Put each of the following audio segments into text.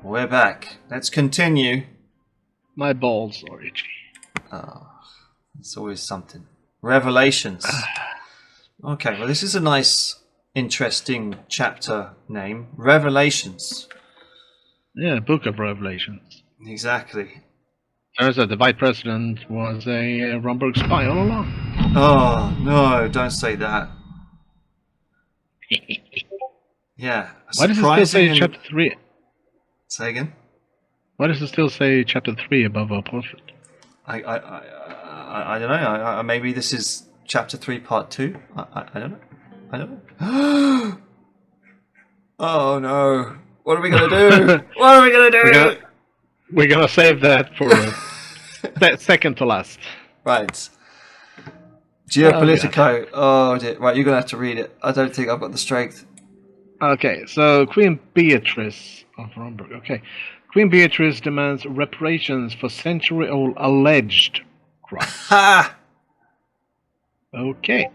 We're back. Let's continue. My balls are itchy. Oh, it's always something. Revelations. Okay, well, this is a nice, interesting chapter name. Revelations. Yeah, Book of Revelations. Exactly. Turns out the Vice President was a Romberg spy all along. Oh, no, don't say that. Yeah. Why does it still say surprising Chapter 3? Say again? Why does it still say Chapter 3 above our portrait? I don't know. Maybe this is chapter 3, part 2. I don't know. I don't know. Oh no! What are we gonna do? What are we gonna do? We're gonna save that for second to last. Right. Geopolitico. Oh dear. Right, you're gonna have to read it. I don't think I've got the strength. Okay, so Queen Beatrice of Romberg. Okay, Queen Beatrice demands reparations for century-old alleged crimes. Ha! Okay.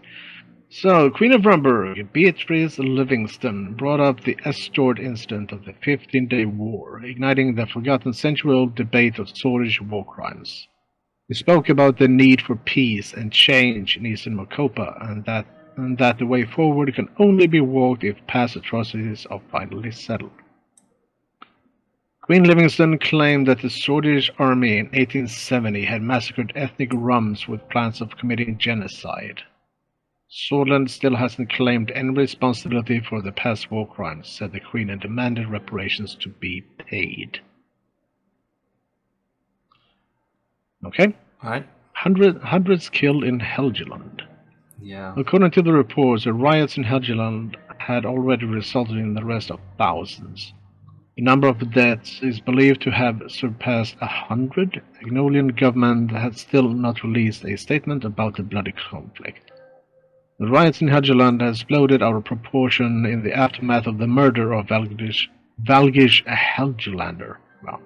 So, Queen of Romberg, Beatrice Livingston, brought up the Estord incident of the 15-Day War, igniting the forgotten century-old debate of Swedish war crimes. He spoke about the need for peace and change in Eastern Mokopa, and that the way forward can only be walked if past atrocities are finally settled. Queen Livingston claimed that the Swedish army in 1870 had massacred ethnic Roms with plans of committing genocide. Sweden still hasn't claimed any responsibility for the past war crimes, said the Queen, and demanded reparations to be paid. Okay? Right. Hundreds killed in Helgeland. Yeah. According to the reports, the riots in Helgeland had already resulted in the arrest of thousands. The number of deaths is believed to have surpassed 100. The Ignolian government has still not released a statement about the bloody conflict. The riots in Helgeland has exploded out of proportion in the aftermath of the murder of Valgish Helgelander. Wow,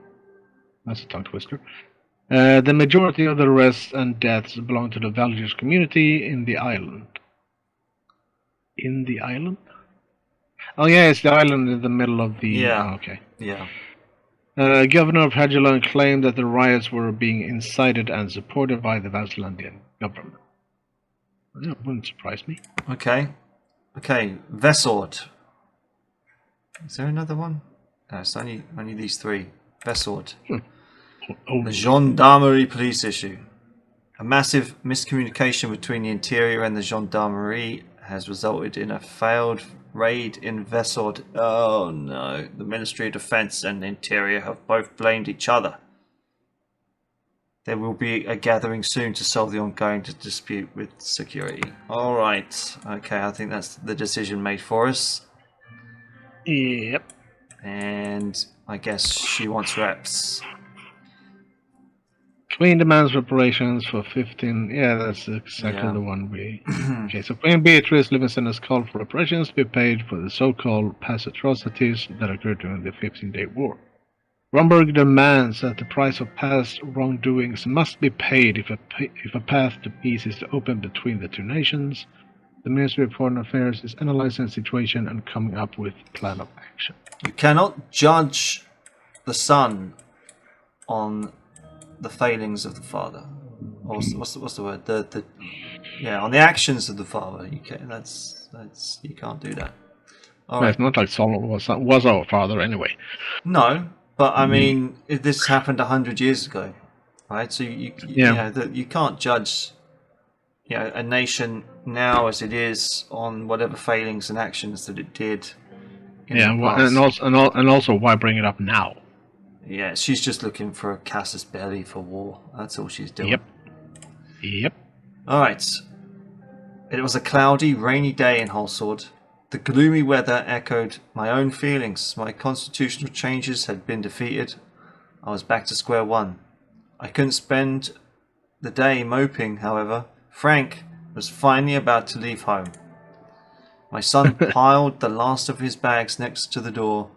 that's a tongue twister. The majority of the arrests and deaths belong to the Valgish community in the island. In the island? Oh yeah, it's the island in the middle of the... Yeah. Oh, okay. Yeah. Governor of Helgeland claimed that the riots were being incited and supported by the Valslandian government. That wouldn't surprise me. Okay. Vesord. Is there another one? No, it's only these three. Vesord. The Gendarmerie police issue. A massive miscommunication between the interior and the Gendarmerie has resulted in a failed raid in Vesord. Oh no. The Ministry of Defence and Interior have both blamed each other. There will be a gathering soon to solve the ongoing dispute with security. Alright. Okay, I think that's the decision made for us. Yep. And I guess she wants reps. Queen demands reparations for 15... Yeah, that's exactly the one we... Okay, so Queen Beatrice Livingston has called for reparations to be paid for the so-called past atrocities that occurred during the 15-Day War. Romberg demands that the price of past wrongdoings must be paid if a path to peace is to open between the two nations. The Ministry of Foreign Affairs is analyzing the situation and coming up with a plan of action. You cannot judge the son on the failings of the father. What's the word? On the actions of the father. You can. You can't do that. All right. It's not like Solomon was our father anyway. No, but I mean, this happened 100 years ago, right? So you can't judge, a nation now as it is on whatever failings and actions that it did. And also why bring it up now? Yeah, she's just looking for a casus belli for war. That's all she's doing. Yep. All right. It was a cloudy, rainy day in Holsword. The gloomy weather echoed my own feelings. My constitutional changes had been defeated. I was back to square one. I couldn't spend the day moping, however. Frank was finally about to leave home. My son piled the last of his bags next to the door.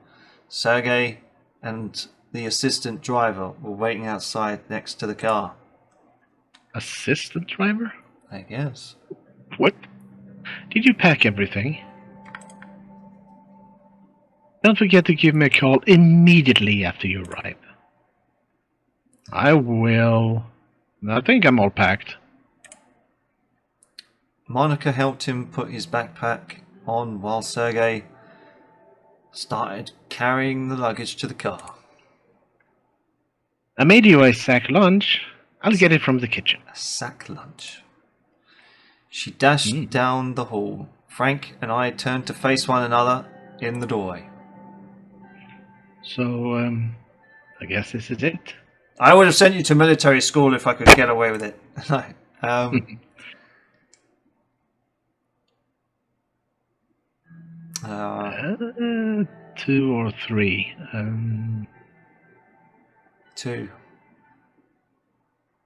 Sergei and the assistant driver were waiting outside next to the car. Assistant driver? I guess. What? Did you pack everything? Don't forget to give me a call immediately after you arrive. I will. I think I'm all packed. Monica helped him put his backpack on while Sergei started carrying the luggage to the car. I made you a sack lunch. I'll get it from the kitchen. A sack lunch. She dashed down the hall. Frank and I turned to face one another in the doorway. So, I guess this is it. I would have sent you to military school if I could get away with it. No. 2 or 3. 2.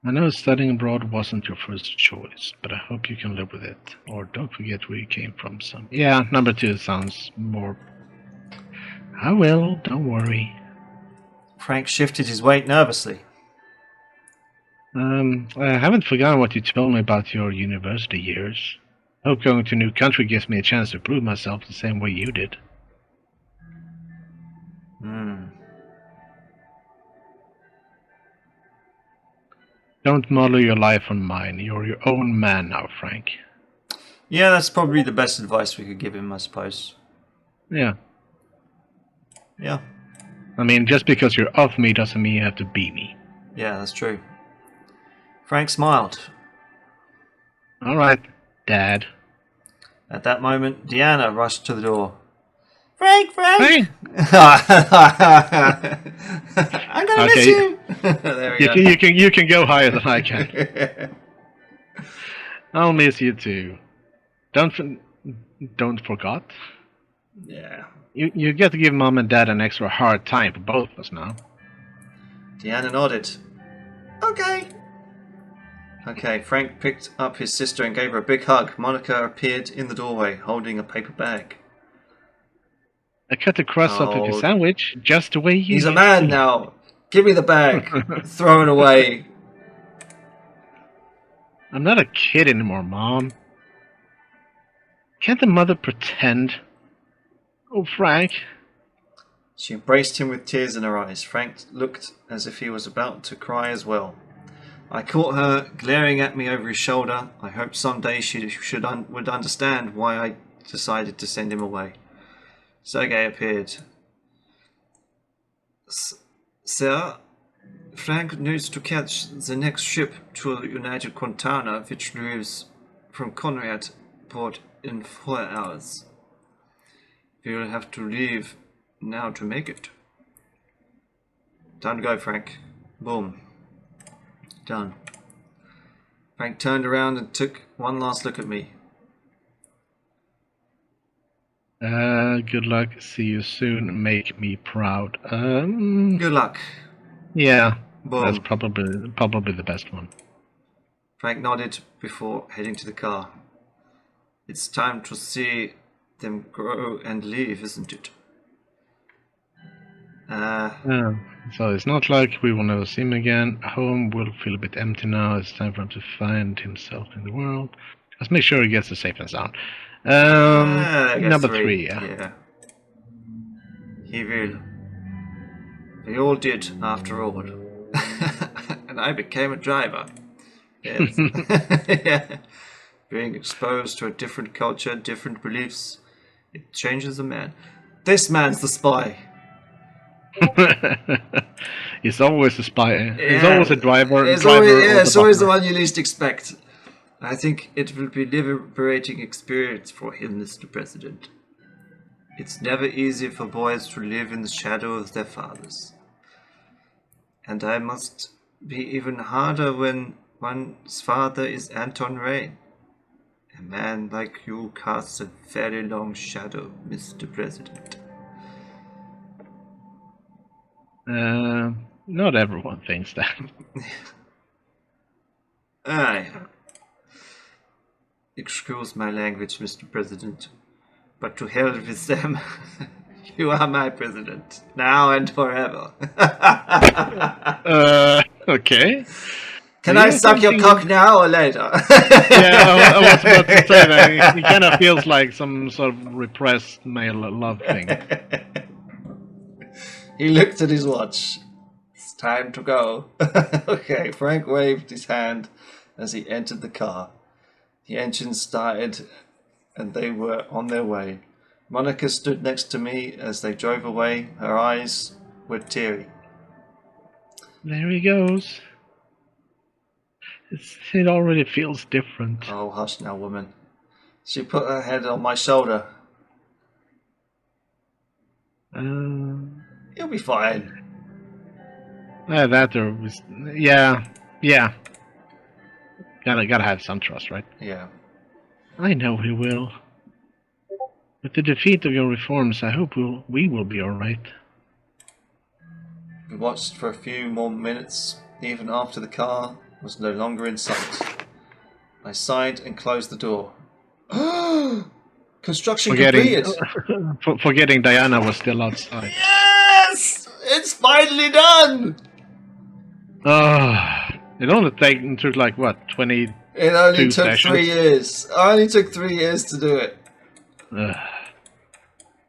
I know studying abroad wasn't your first choice, but I hope you can live with it. Or don't forget where you came from. Yeah, number 2 sounds more... I will, don't worry. Frank shifted his weight nervously. I haven't forgotten what you told me about your university years. Hope going to a new country gives me a chance to prove myself the same way you did. Don't model your life on mine. You're your own man now, Frank. Yeah, that's probably the best advice we could give him, I suppose. Yeah. Yeah. I mean, just because you're of me doesn't mean you have to be me. Yeah, that's true. Frank smiled. All right, Dad. At that moment, Deanna rushed to the door. Frank! Frank! I'm gonna miss you! There we go. You can go higher than I can. I'll miss you too. Don't forget. Yeah. You get to give Mom and Dad an extra hard time for both of us now. Deanna nodded. Okay. Okay, Frank picked up his sister and gave her a big hug. Monica appeared in the doorway, holding a paper bag. I cut the crust off of your sandwich, just the way you... He's a man now. Give me the bag. Throw it away. I'm not a kid anymore, Mom. Can't the mother pretend? Oh, Frank. She embraced him with tears in her eyes. Frank looked as if he was about to cry as well. I caught her glaring at me over his shoulder. I hoped someday she would understand why I decided to send him away. Sergei appeared. Sir, Frank needs to catch the next ship to the United Quintana, which leaves from Conrad port in 4 hours. We will have to leave now to make it. Time to go, Frank. Boom. Done. Frank turned around and took one last look at me. Good luck. See you soon. Make me proud. Good luck. Yeah, Boom. That's probably the best one. Frank nodded before heading to the car. It's time to see them grow and leave, isn't it? So it's not like we will never see him again. Home will feel a bit empty now. It's time for him to find himself in the world. Let's make sure he gets the safe and sound. Number 3, yeah. He will. We all did, after all. And I became a driver. Yes. Yeah. Being exposed to a different culture, different beliefs, it changes a man. This man's the spy. He's always a spy. He's always a driver. It's always the one you least expect. I think it will be a liberating experience for him, Mr. President. It's never easy for boys to live in the shadow of their fathers. And I must be even harder when one's father is Anton Rain. A man like you casts a very long shadow, Mr. President. Not everyone thinks that. Aye. Excuse my language, Mr. President, but to hell with them. You are my president, now and forever. Okay. Can I suck your cock now or later? Yeah, I was about to say that. It kind of feels like some sort of repressed male love thing. He looked at his watch. It's time to go. Okay, Frank waved his hand as he entered the car. The engine started and they were on their way. Monica stood next to me as they drove away. Her eyes were teary. There he goes. It already feels different. Oh, hush now, woman. She put her head on my shoulder. You'll be fine. Yeah. Gotta have some trust, right? Yeah. I know he will. With the defeat of your reforms, I hope we will be alright. We watched for a few more minutes, even after the car was no longer in sight. I sighed and closed the door. Construction completed! Forgetting Diana was still outside. Yes! It's finally done! It only took like, what, 20... It only took sessions? 3 years. I only took 3 years to do it.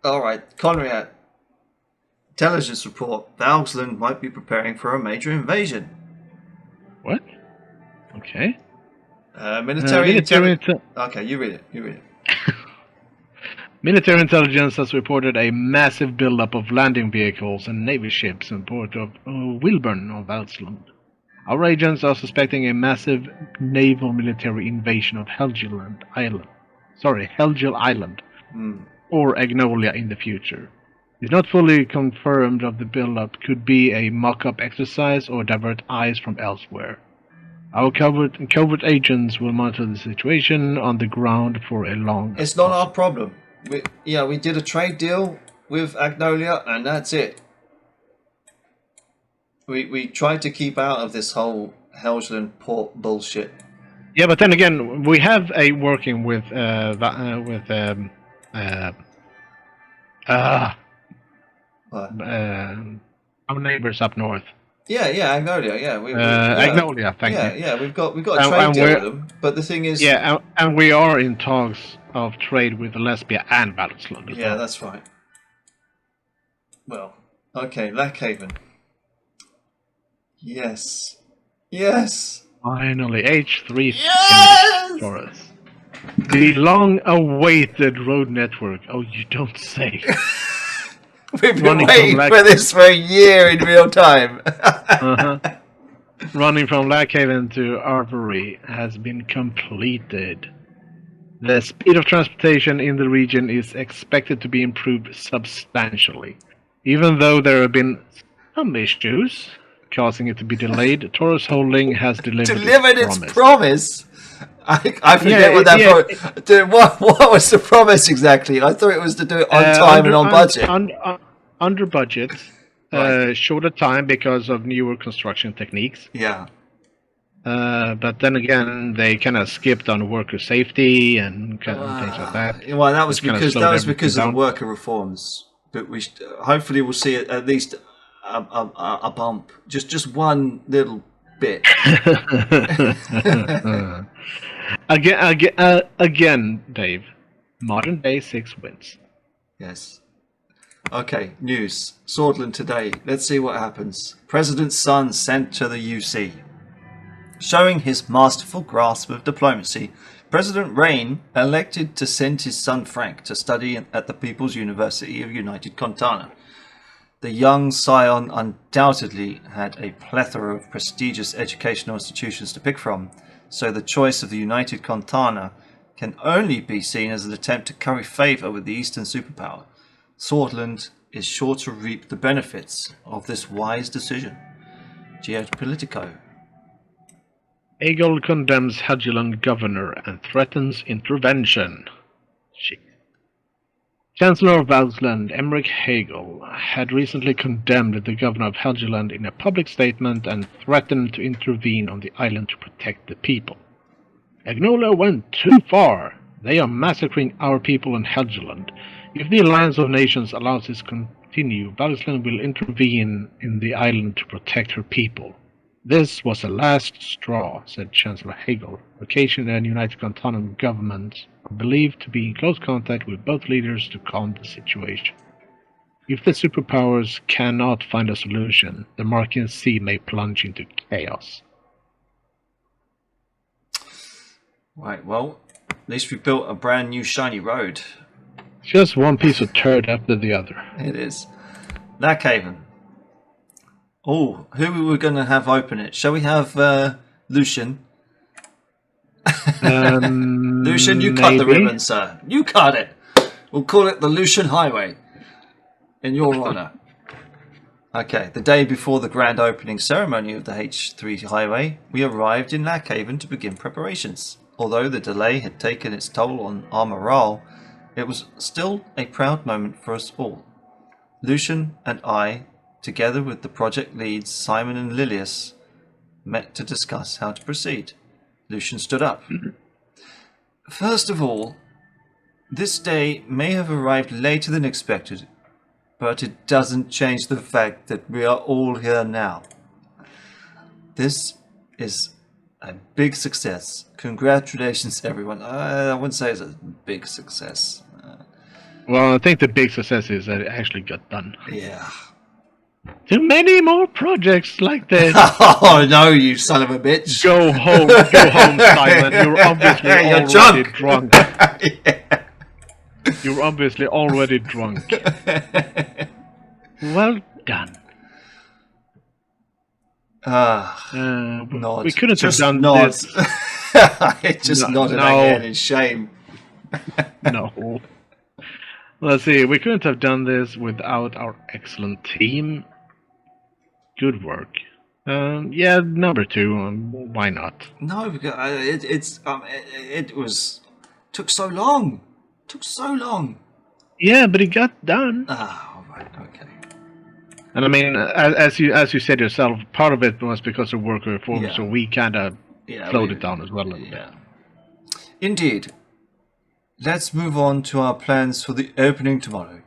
Alright, Conrad. Intelligence report. Valsland might be preparing for a major invasion. What? Okay. Military Okay, you read it. Military intelligence has reported a massive buildup of landing vehicles and navy ships in port of Wilburn on Valsland. Our agents are suspecting a massive naval military invasion of Helgel Island, or Agnolia in the future. It's not fully confirmed if the build-up could be a mock-up exercise or divert eyes from elsewhere. Our covert agents will monitor the situation on the ground for a long time. It's not our problem. We did a trade deal with Agnolia, and that's it. We tried to keep out of this whole Helgeland port bullshit. Yeah, but then again, we have a working with our neighbors up north. Yeah, Agnolia. Yeah, Agnolia. Thank you. Yeah, we've got a trade deal with them. But the thing is, and we are in talks of trade with Lesbia and Valsland. Yeah, that's right. Well, okay, Lackhaven. Yes. Finally, H3 yes! for us. The long-awaited road network. Oh, you don't say. We've been waiting for this for a year in real time. Running from Lackhaven to Arbory has been completed. The speed of transportation in the region is expected to be improved substantially. Even though there have been some issues causing it to be delayed, Taurus Holding has delivered its promise. I forget what that what was the promise exactly? I thought it was to do it on time and on budget. Under budget, right. Shorter time because of newer construction techniques. Yeah. But then again, they kind of skipped on worker safety and kind of things like that. Well, that was because of the worker reforms. But we hopefully we'll see at least a bump, just one little bit. Again, Dave. Modern day 6 wins. Yes. Okay, news. Swordland today. Let's see what happens. President's son sent to the UC. Showing his masterful grasp of diplomacy, President Rain elected to send his son Frank to study at the People's University of United Contana. The young scion undoubtedly had a plethora of prestigious educational institutions to pick from, so the choice of the United Contana can only be seen as an attempt to curry favour with the Eastern superpower. Swordland is sure to reap the benefits of this wise decision. Geopolitico. Hegel condemns Helgeland governor and threatens intervention. Chancellor of Valsland, Emmerich Hegel, had recently condemned the governor of Helgeland in a public statement and threatened to intervene on the island to protect the people. Agnolia went too far. They are massacring our people in Helgeland. If the Alliance of Nations allows this to continue, Valsland will intervene in the island to protect her people. This was the last straw, said Chancellor Hegel. Occasion and United Contana governments are believed to be in close contact with both leaders to calm the situation. If the superpowers cannot find a solution, the Martian Sea may plunge into chaos. Right, well, at least we built a brand new shiny road. Just one piece of turd after the other. It is. Lackhaven. Oh, who are we going to have open it? Shall we have Lucian? Lucian, you cut the ribbon, sir. You cut it. We'll call it the Lucian Highway. In your honour. Okay, the day before the grand opening ceremony of the H3 Highway, we arrived in Lackhaven to begin preparations. Although the delay had taken its toll on our morale, it was still a proud moment for us all. Lucian and I, together with the project leads Simon and Lilius, met to discuss how to proceed. Lucian stood up. First of all, this day may have arrived later than expected, but it doesn't change the fact that we are all here now. This is a big success. Congratulations, everyone. I wouldn't say it's a big success. Well, I think the big success is that it actually got done. Yeah. Too many more projects like this. Oh no, you son of a bitch! Go home, Simon. You're obviously already drunk. Yeah. You're obviously already drunk. Well done. Nod. We couldn't just have done nod. this. It just nodded no. again in shame. No. Let's see. We couldn't have done this without our excellent team. Good work. Yeah, number 2. Why not? No, because it took so long. Took so long. Yeah, but it got done. Ah, all right, okay. And I mean, as you said yourself, part of it was because of worker reform, Yeah. so we kind of slowed it down as well a little bit. Indeed. Let's move on to our plans for the opening tomorrow.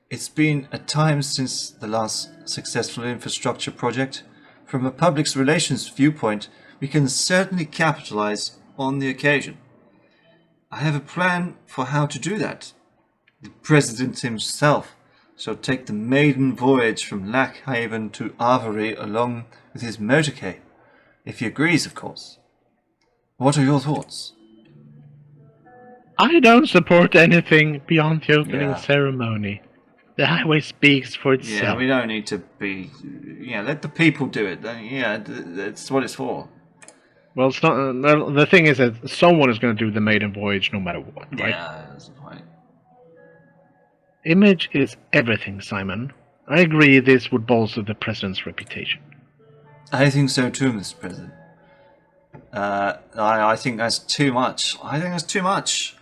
It's been a time since the last successful infrastructure project. From a public relations viewpoint, we can certainly capitalize on the occasion. I have a plan for how to do that. The President himself shall take the maiden voyage from Lackhaven to Avery along with his motorcade, if he agrees, of course. What are your thoughts? I don't support anything beyond the opening ceremony. The highway speaks for itself. Yeah, we don't need to be... let the people do it. Yeah, that's what it's for. Well, it's not, the thing is that someone is going to do the maiden voyage no matter what, right? Yeah, that's the point. Image is everything, Simon. I agree this would bolster the President's reputation. I think so too, Mr. President. I think that's too much. I think that's too much.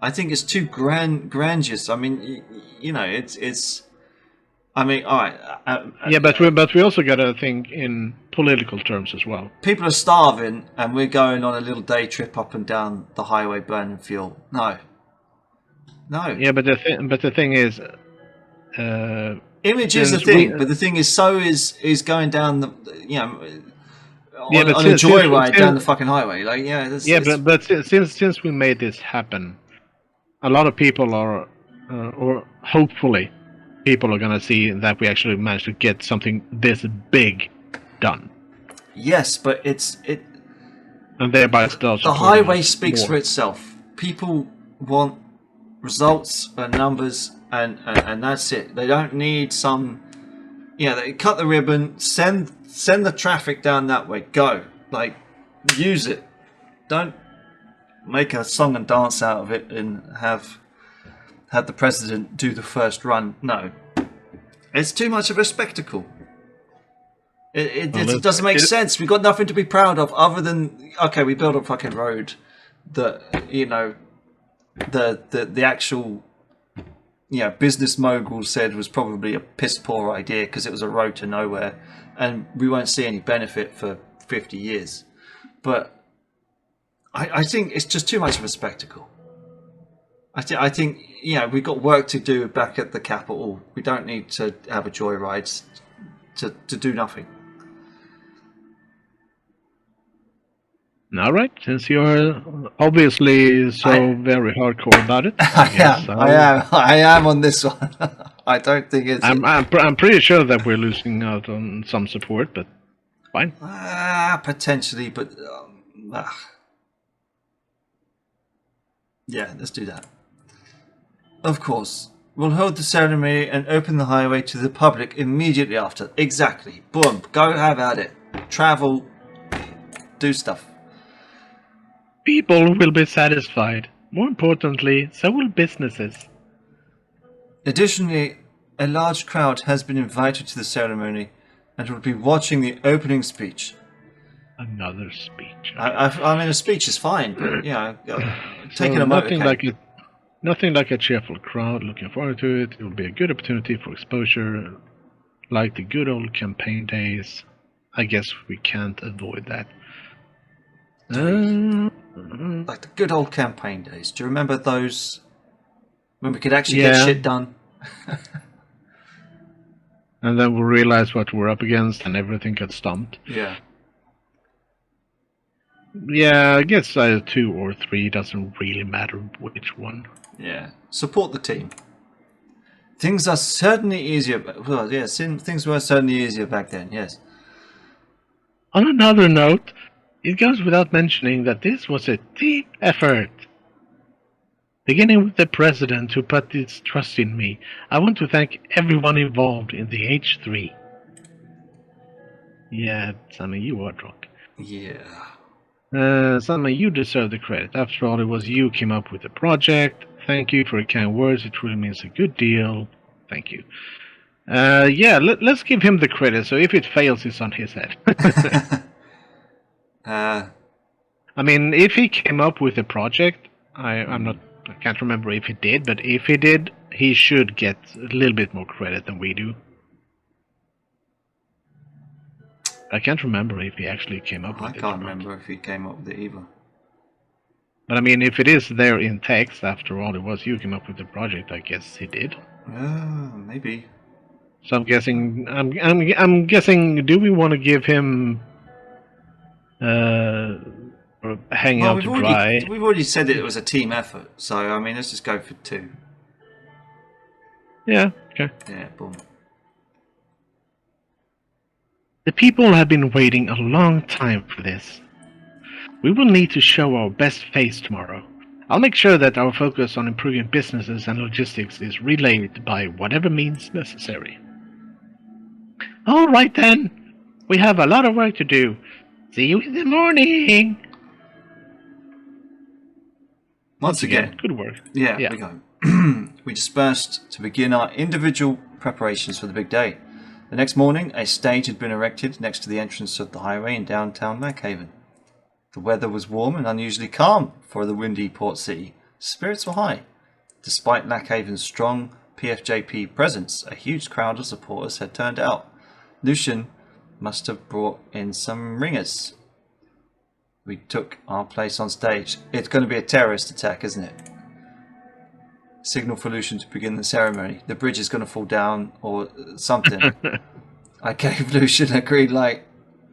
I think it's too grandiose. I mean, it's. I mean, all right. Yeah, but we also got to think in political terms as well. People are starving, and we're going on a little day trip up and down the highway burning fuel. No. Yeah, but the thing is, image is the thing, but the thing is, so is going down the on a joyride down the fucking highway. Like, but since we made this happen, a lot of people are, or hopefully, people are gonna see that we actually managed to get something this big done. Yes, but and thereby still the highway speaks for itself. People want results and numbers, and that's it. They don't need some. They cut the ribbon, send the traffic down that way. Go, use it. Don't make a song and dance out of it and have the President do the first run. No, it's too much of a spectacle. It doesn't make sense. We've got nothing to be proud of other than, okay, we built a fucking road that the actual business mogul said was probably a piss poor idea because it was a road to nowhere and we won't see any benefit for 50 years. But I think it's just too much of a spectacle. I think we've got work to do back at the capital. We don't need to have a joyride to do nothing. All right, since you're obviously very hardcore about it, I am on this one. I don't think it's. I'm pretty sure that we're losing out on some support, but fine. Potentially, but yeah, let's do that. Of course, we'll hold the ceremony and open the highway to the public immediately after. Exactly. Boom. Go have at it. Travel. Do stuff. People will be satisfied. More importantly, so will businesses. Additionally, a large crowd has been invited to the ceremony and will be watching the opening speech. Another speech. I mean, a speech is fine, but taking a motorcade. Nothing like a cheerful crowd. Looking forward to it. It will be a good opportunity for exposure, like the good old campaign days. I guess we can't avoid that. Like the good old campaign days. Do you remember those when we could actually get shit done? And then we realize what we're up against, and everything got stumped. Yeah. Yeah, I guess either 2 or 3 doesn't really matter which one. Yeah, support the team. Things are certainly easier. Well, yes, things were certainly easier back then. Yes. On another note, it goes without mentioning that this was a team effort. Beginning with the president who put his trust in me, I want to thank everyone involved in the H3. Yeah, Sammy, you are drunk. Yeah. Sammy, you deserve the credit. After all, it was you who came up with the project. Thank you for your kind words. It really means a good deal. Thank you. Let's give him the credit. So if it fails, it's on his head. I mean, if he came up with the project, I can't remember if he did, but if he did, he should get a little bit more credit than we do. I can't remember if he actually came up with it. I can't remember if he came up with it either. But I mean, if it is there in text, after all, it was you came up with the project. I guess he did. Maybe. So I'm guessing. I'm guessing. Do we want to give him hanging out to dry? We've already said that it was a team effort. So I mean, let's just go for 2. Yeah. Okay. Yeah. Boom. The people have been waiting a long time for this. We will need to show our best face tomorrow. I'll make sure that our focus on improving businesses and logistics is relayed by whatever means necessary. All right then. We have a lot of work to do. See you in the morning. Once again. Good work. Yeah. We go. We dispersed to begin our individual preparations for the big day. The next morning, a stage had been erected next to the entrance of the highway in downtown Lackhaven. The weather was warm and unusually calm for the windy port city. Spirits were high. Despite Lackhaven's strong PFJP presence, a huge crowd of supporters had turned out. Lucian must have brought in some ringers. We took our place on stage. It's going to be a terrorist attack, isn't it? Signal for Lucian to begin the ceremony. The bridge is going to fall down or something. I gave Lucian a green light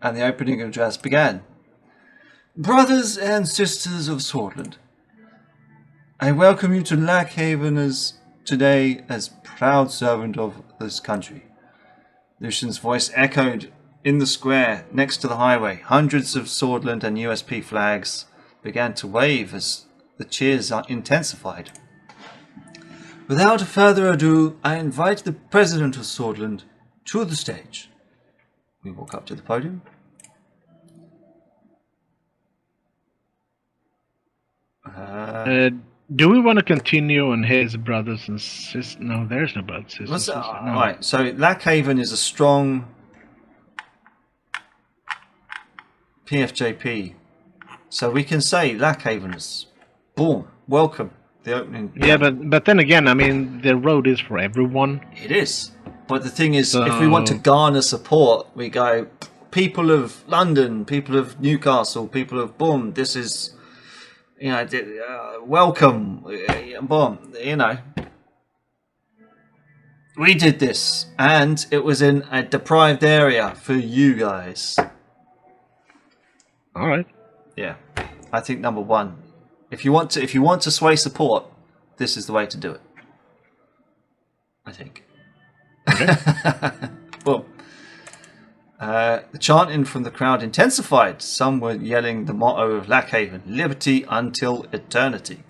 and the opening address began. Brothers and sisters of Swordland, I welcome you to Lackhaven today as proud servant of this country. Lucian's voice echoed in the square next to the highway. Hundreds of Swordland and USP flags began to wave as the cheers intensified. Without further ado, I invite the president of Swordland to the stage. We walk up to the podium. Do we want to continue on his brothers and sisters? No, there's no brothers and sisters. No. Right, so Lackhaven is a strong PFJP. So we can say Lackhaveners, boom, welcome. The opening. Yeah, but then again, I mean, the road is for everyone. It is. But the thing is, if we want to garner support, we go, people of London, people of Newcastle, people of boom, this is... welcome, boom, we did this, and it was in a deprived area for you guys. All right. Yeah, I think number 1, if you want to sway support, this is the way to do it. I think. Well, the chanting from the crowd intensified. Some were yelling the motto of Lackhaven, liberty until eternity.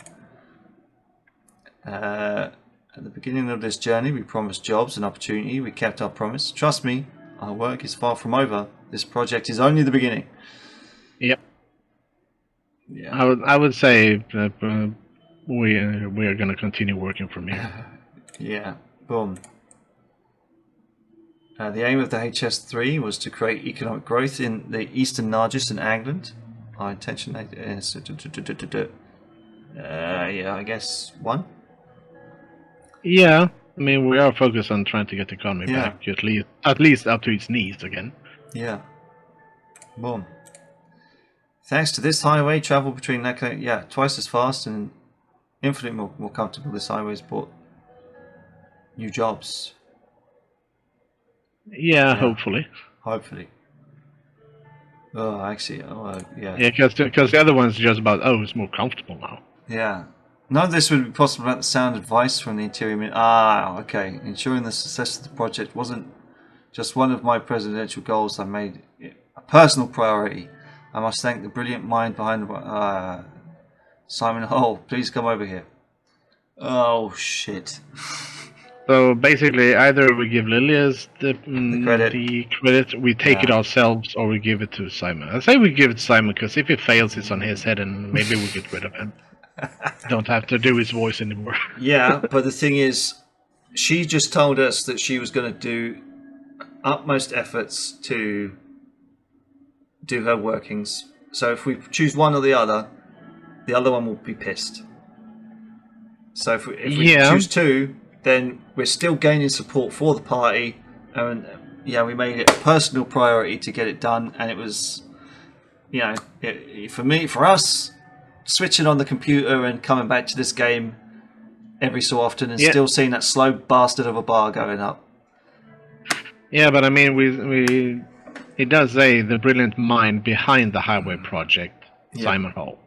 At the beginning of this journey, we promised jobs and opportunity. We kept our promise. Trust me, our work is far from over. This project is only the beginning. Yep. Yeah. I would say that we are going to continue working from here. Yeah. Boom. The aim of the HS3 was to create economic growth in the Eastern Nargis and England. Our intention is yeah, I guess 1. Yeah, I mean we are focused on trying to get the economy back at least up to its knees again. Yeah. Boom. Thanks to this highway, travel between twice as fast and infinitely more comfortable. This highway's brought new jobs. Yeah, hopefully. Hopefully. Oh, actually, yeah. Yeah, because the other one's just about, it's more comfortable now. Yeah. None of this would be possible without the sound advice from the interior. Okay. Ensuring the success of the project wasn't just one of my presidential goals. I made it a personal priority. I must thank the brilliant mind behind Simon Hull. Please come over here. Oh, shit. So basically, either we give Lilias the credit, we take it ourselves, or we give it to Simon. I say we give it to Simon because if it fails, it's on his head, and maybe we get rid of him. Don't have to do his voice anymore. Yeah, but the thing is, she just told us that she was going to do utmost efforts to do her workings. So if we choose one or the other one will be pissed. So if we choose 2, then we're still gaining support for the party, and we made it a personal priority to get it done. And it was, for us, switching on the computer and coming back to this game every so often and still seeing that slow bastard of a bar going up. Yeah, but I mean, it does say the brilliant mind behind the highway project, Simon Hall.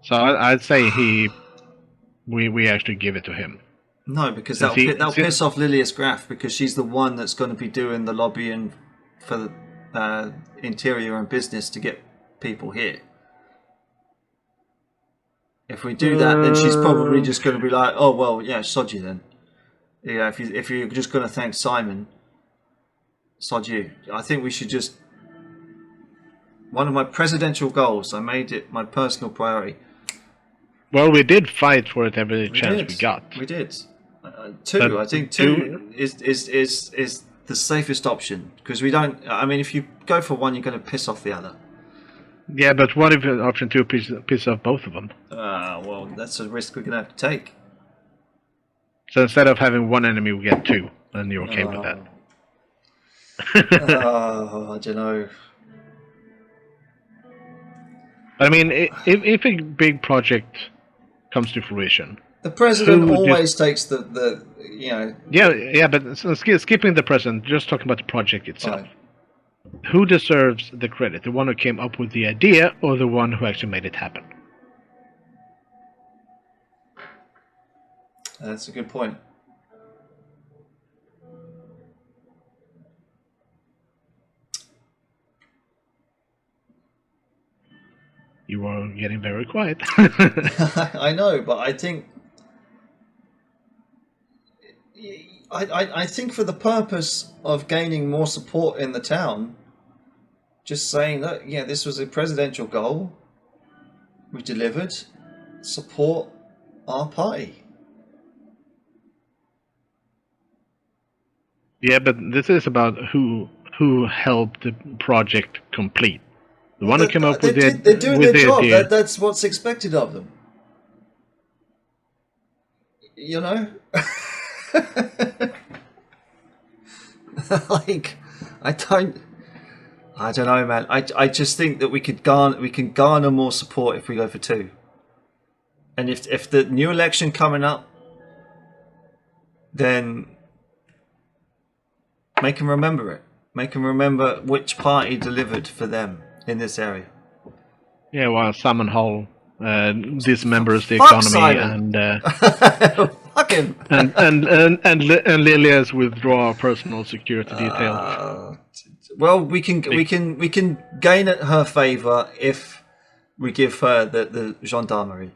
So I'd say we actually give it to him. No, because that'll piss off Lilias Graff, because she's the one that's going to be doing the lobbying for the interior and business to get people here. If we do that, then she's probably just going to be like, "Oh well, yeah, sod you then." Yeah, if you're just going to thank Simon, sod you. I think we should just. One of my presidential goals, I made it my personal priority. Well, we did fight for it every chance we got. We did. 2, I think 2 is the safest option, because we don't. I mean, if you go for one, you're going to piss off the other. Yeah, but what if option 2 piss off both of them? Well, that's a risk we're going to have to take. So instead of having one enemy, we get 2, and you're okay with that? I don't know. I mean, if a big project comes to fruition, the president always takes the. Yeah, but skipping the president, just talking about the project itself. Right. Who deserves the credit? The one who came up with the idea, or the one who actually made it happen? That's a good point. You are getting very quiet. I know, but I think I think for the purpose of gaining more support in the town, just saying that this was a presidential goal, we delivered, support our party. Yeah, but this is about who helped the project complete. The one who came up with it. They're doing their job. That's what's expected of them. You know? Like, I don't know, man. I just think that we can garner more support if we go for 2. And if the new election coming up, then make them remember it. Make them remember which party delivered for them in this area. Yeah, well, Simon Hall dismembers the economy, Simon. and Fuck him. and Lilia's withdraw personal security detail. Well, we can gain at her favor if we give her the gendarmerie.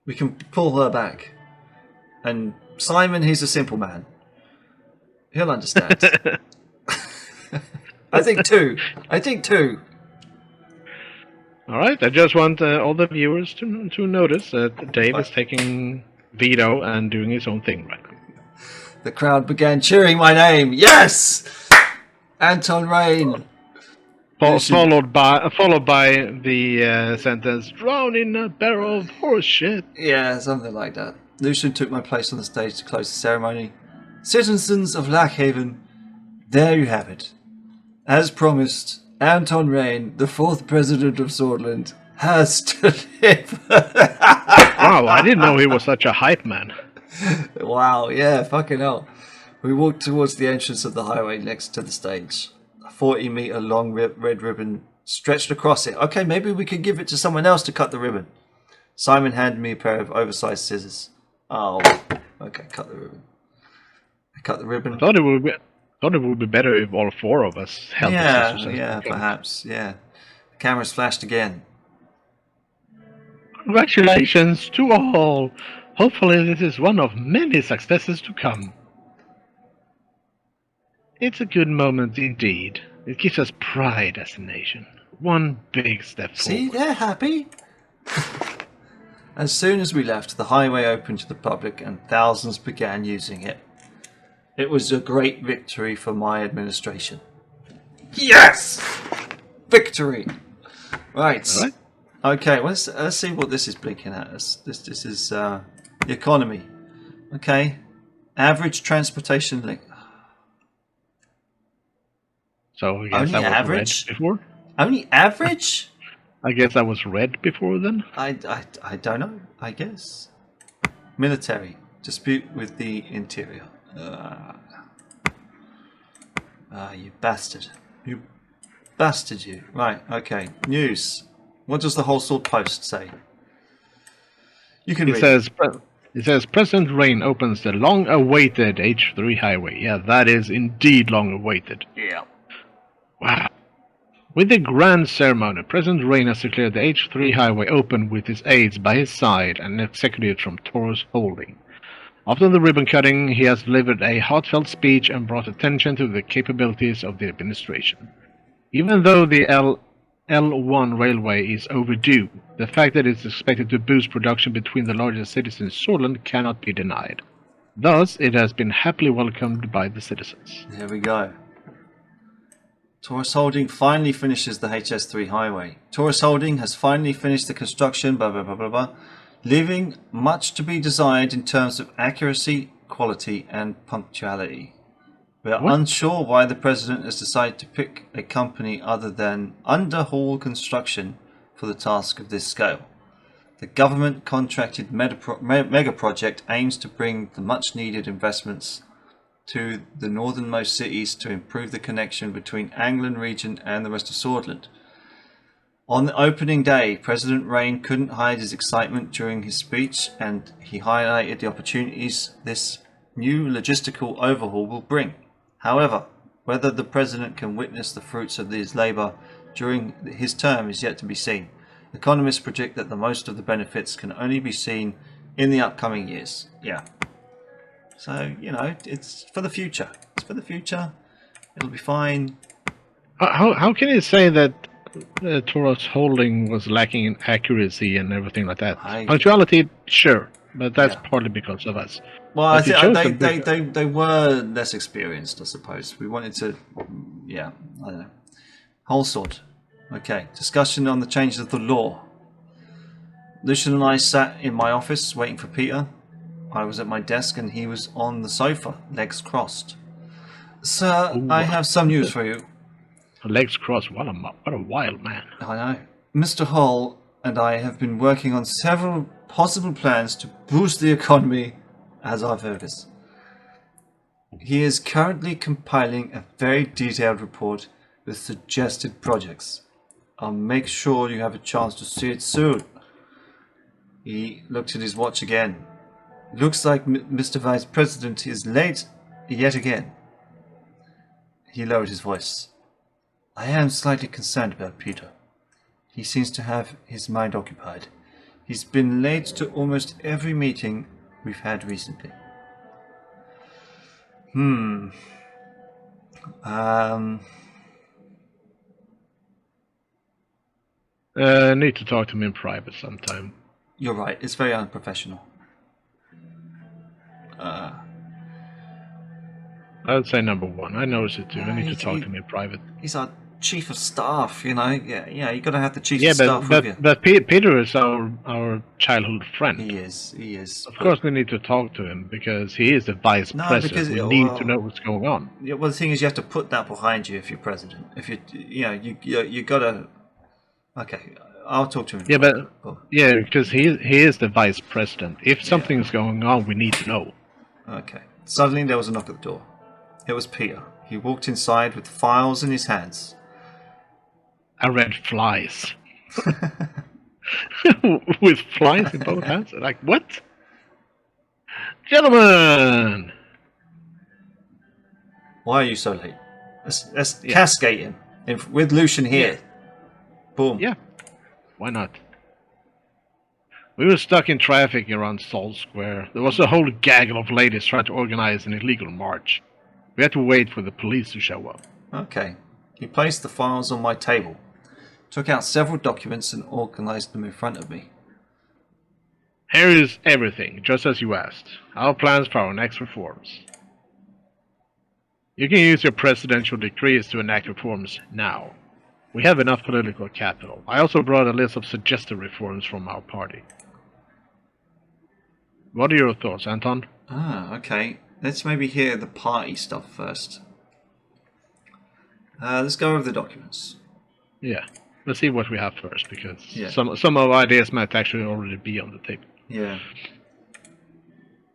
We can pull her back. And Simon, he's a simple man. He'll understand. I think two. All right. I just want all the viewers to notice that Dave is taking veto and doing his own thing right now. The crowd began cheering my name. Yes, Anton Rain. Followed by the sentence, "Drown in a barrel of horse shit." Yeah, something like that. Lucian took my place on the stage to close the ceremony. Citizens of Lackhaven, there you have it. As promised, Anton Rain, the 4th president of Swordland, has to live. Wow, I didn't know he was such a hype man. Wow, yeah, fucking hell. We walked towards the entrance of the highway next to the stage. A 40-meter long red ribbon stretched across it. Okay, maybe we could give it to someone else to cut the ribbon. Simon handed me a pair of oversized scissors. Oh, okay, cut the ribbon. I cut the ribbon. I thought it would be better if all 4 of us held the scissors. Yeah, perhaps, yeah. The cameras flashed again. Congratulations to all. Hopefully this is one of many successes to come. It's a good moment indeed. It gives us pride as a nation. One big step forward. See, they're happy. As soon as we left, the highway opened to the public and thousands began using it. It was a great victory for my administration. Yes! Victory! Right. Okay, let's see what this is blinking at us. This is the economy. Okay. Average transportation link. So I guess only that was average? red before? Only average? I guess that was red before then? I don't know. I guess. Military. Dispute with the interior. You bastard. You bastard you. Right, okay. News. What does the whole sword post say? You can read. It says President Rain opens the long-awaited H3 highway. Yeah, that is indeed long-awaited. Yeah. Wow. With the grand ceremony, President Rain has declared the H3 highway open with his aides by his side and executives from Taurus Holding. After the ribbon cutting, he has delivered a heartfelt speech and brought attention to the capabilities of the administration. Even though the L1 railway is overdue, the fact that it is expected to boost production between the largest cities in Swordland cannot be denied. Thus, it has been happily welcomed by the citizens. Here we go. Taurus Holding finally finishes the HS3 highway. Taurus Holding has finally finished the construction, blah blah blah blah blah, leaving much to be desired in terms of accuracy, quality and punctuality. We are unsure why the President has decided to pick a company other than Underhaul Construction for the task of this scale. The government contracted mega project aims to bring the much needed investments to the northernmost cities to improve the connection between Anglan region and the rest of Swordland. On the opening day, President Rain couldn't hide his excitement during his speech, and he highlighted the opportunities this new logistical overhaul will bring. However, whether the President can witness the fruits of his labour during his term is yet to be seen. Economists predict that the most of the benefits can only be seen in the upcoming years. Yeah. So, you know, it's for the future. It's for the future. It'll be fine. How can you say that Taurus Holding was lacking in accuracy and everything like that? Punctuality, sure, but that's partly because of us. Well, I think they were less experienced, I suppose. We wanted to, yeah, I don't know. Whole sword. Okay, discussion on the changes of the law. Lucian and I sat in my office waiting for Peter. I was at my desk and he was on the sofa, legs crossed. Sir, I have some news for you. Legs crossed, what a wild man. I know. Mr. Hall and I have been working on several possible plans to boost the economy as our focus. He is currently compiling a very detailed report with suggested projects. I'll make sure you have a chance to see it soon. He looked at his watch again. Looks like Mr. Vice President is late yet again. He lowered his voice. I am slightly concerned about Peter. He seems to have his mind occupied. He's been late to almost every meeting we've had recently. Need to talk to him in private sometime. You're right. It's very unprofessional. I would say number one. I noticed it too. I need to talk to him in private. He's our chief of staff, you know. Yeah. You got to have the chief of staff with you. But Peter is our childhood friend. He is. Of course, we need to talk to him because he is the vice president. We need to know what's going on. Yeah. Well, the thing is, you have to put that behind you if you're president. If you got to. Okay, I'll talk to him. Yeah, because he is the vice president. If something's going on, we need to know. Okay. Suddenly, there was a knock at the door. It was Peter. He walked inside with files in his hands. I read flies. With flies in both hands? Like, what? Gentlemen! Why are you so late? Let's cascade him. With Lucian here. Yeah. Boom. Yeah. Why not? We were stuck in traffic around Sol Square. There was a whole gaggle of ladies trying to organize an illegal march. We had to wait for the police to show up. Okay. He placed the files on my table, took out several documents and organized them in front of me. Here is everything, just as you asked. Our plans for our next reforms. You can use your presidential decrees to enact reforms now. We have enough political capital. I also brought a list of suggested reforms from our party. What are your thoughts, Anton? Okay. Let's maybe hear the party stuff first. Let's go over the documents. Yeah. Let's see what we have first, because some of our ideas might actually already be on the table. Yeah.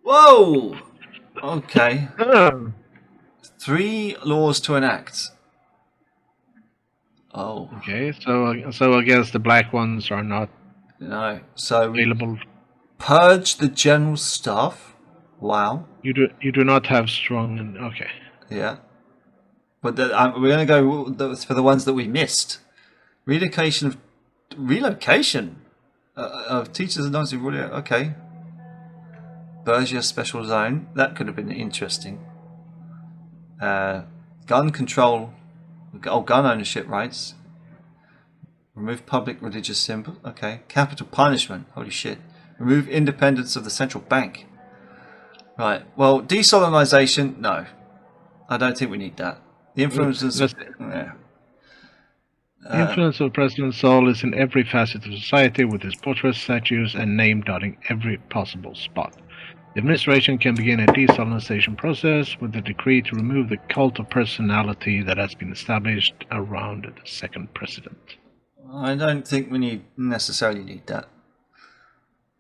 Whoa! Okay. 3 laws to enact. Oh. Okay, so I guess the black ones are not available. Purge the general staff. Wow. You do not have strong. Okay. Yeah. But we're going to go for the ones that we missed. Relocation of teachers and non okay. Bergia special zone. That could have been interesting. Gun control. Gun ownership rights. Remove public religious symbol. Okay. Capital punishment. Holy shit. Remove independence of the central bank. Right. Well, desolemnization. No, I don't think we need that. The influences. The influence of President Sol is in every facet of society, with his portraits, statues, and name dotting every possible spot. The administration can begin a desolemnization process with a decree to remove the cult of personality that has been established around the second president. I don't think we necessarily need that.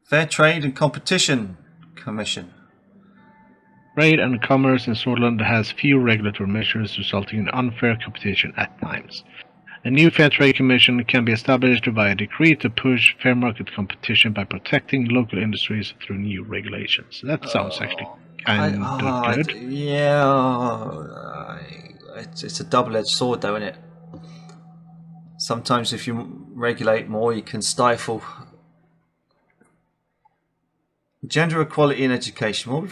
Fair Trade and Competition Commission. Trade and commerce in Swordsland has few regulatory measures, resulting in unfair competition at times. A new Fair Trade Commission can be established by a decree to push fair market competition by protecting local industries through new regulations. That sounds actually kind of good. It's a double-edged sword, though, isn't it? Sometimes if you regulate more, you can stifle. Gender equality in education.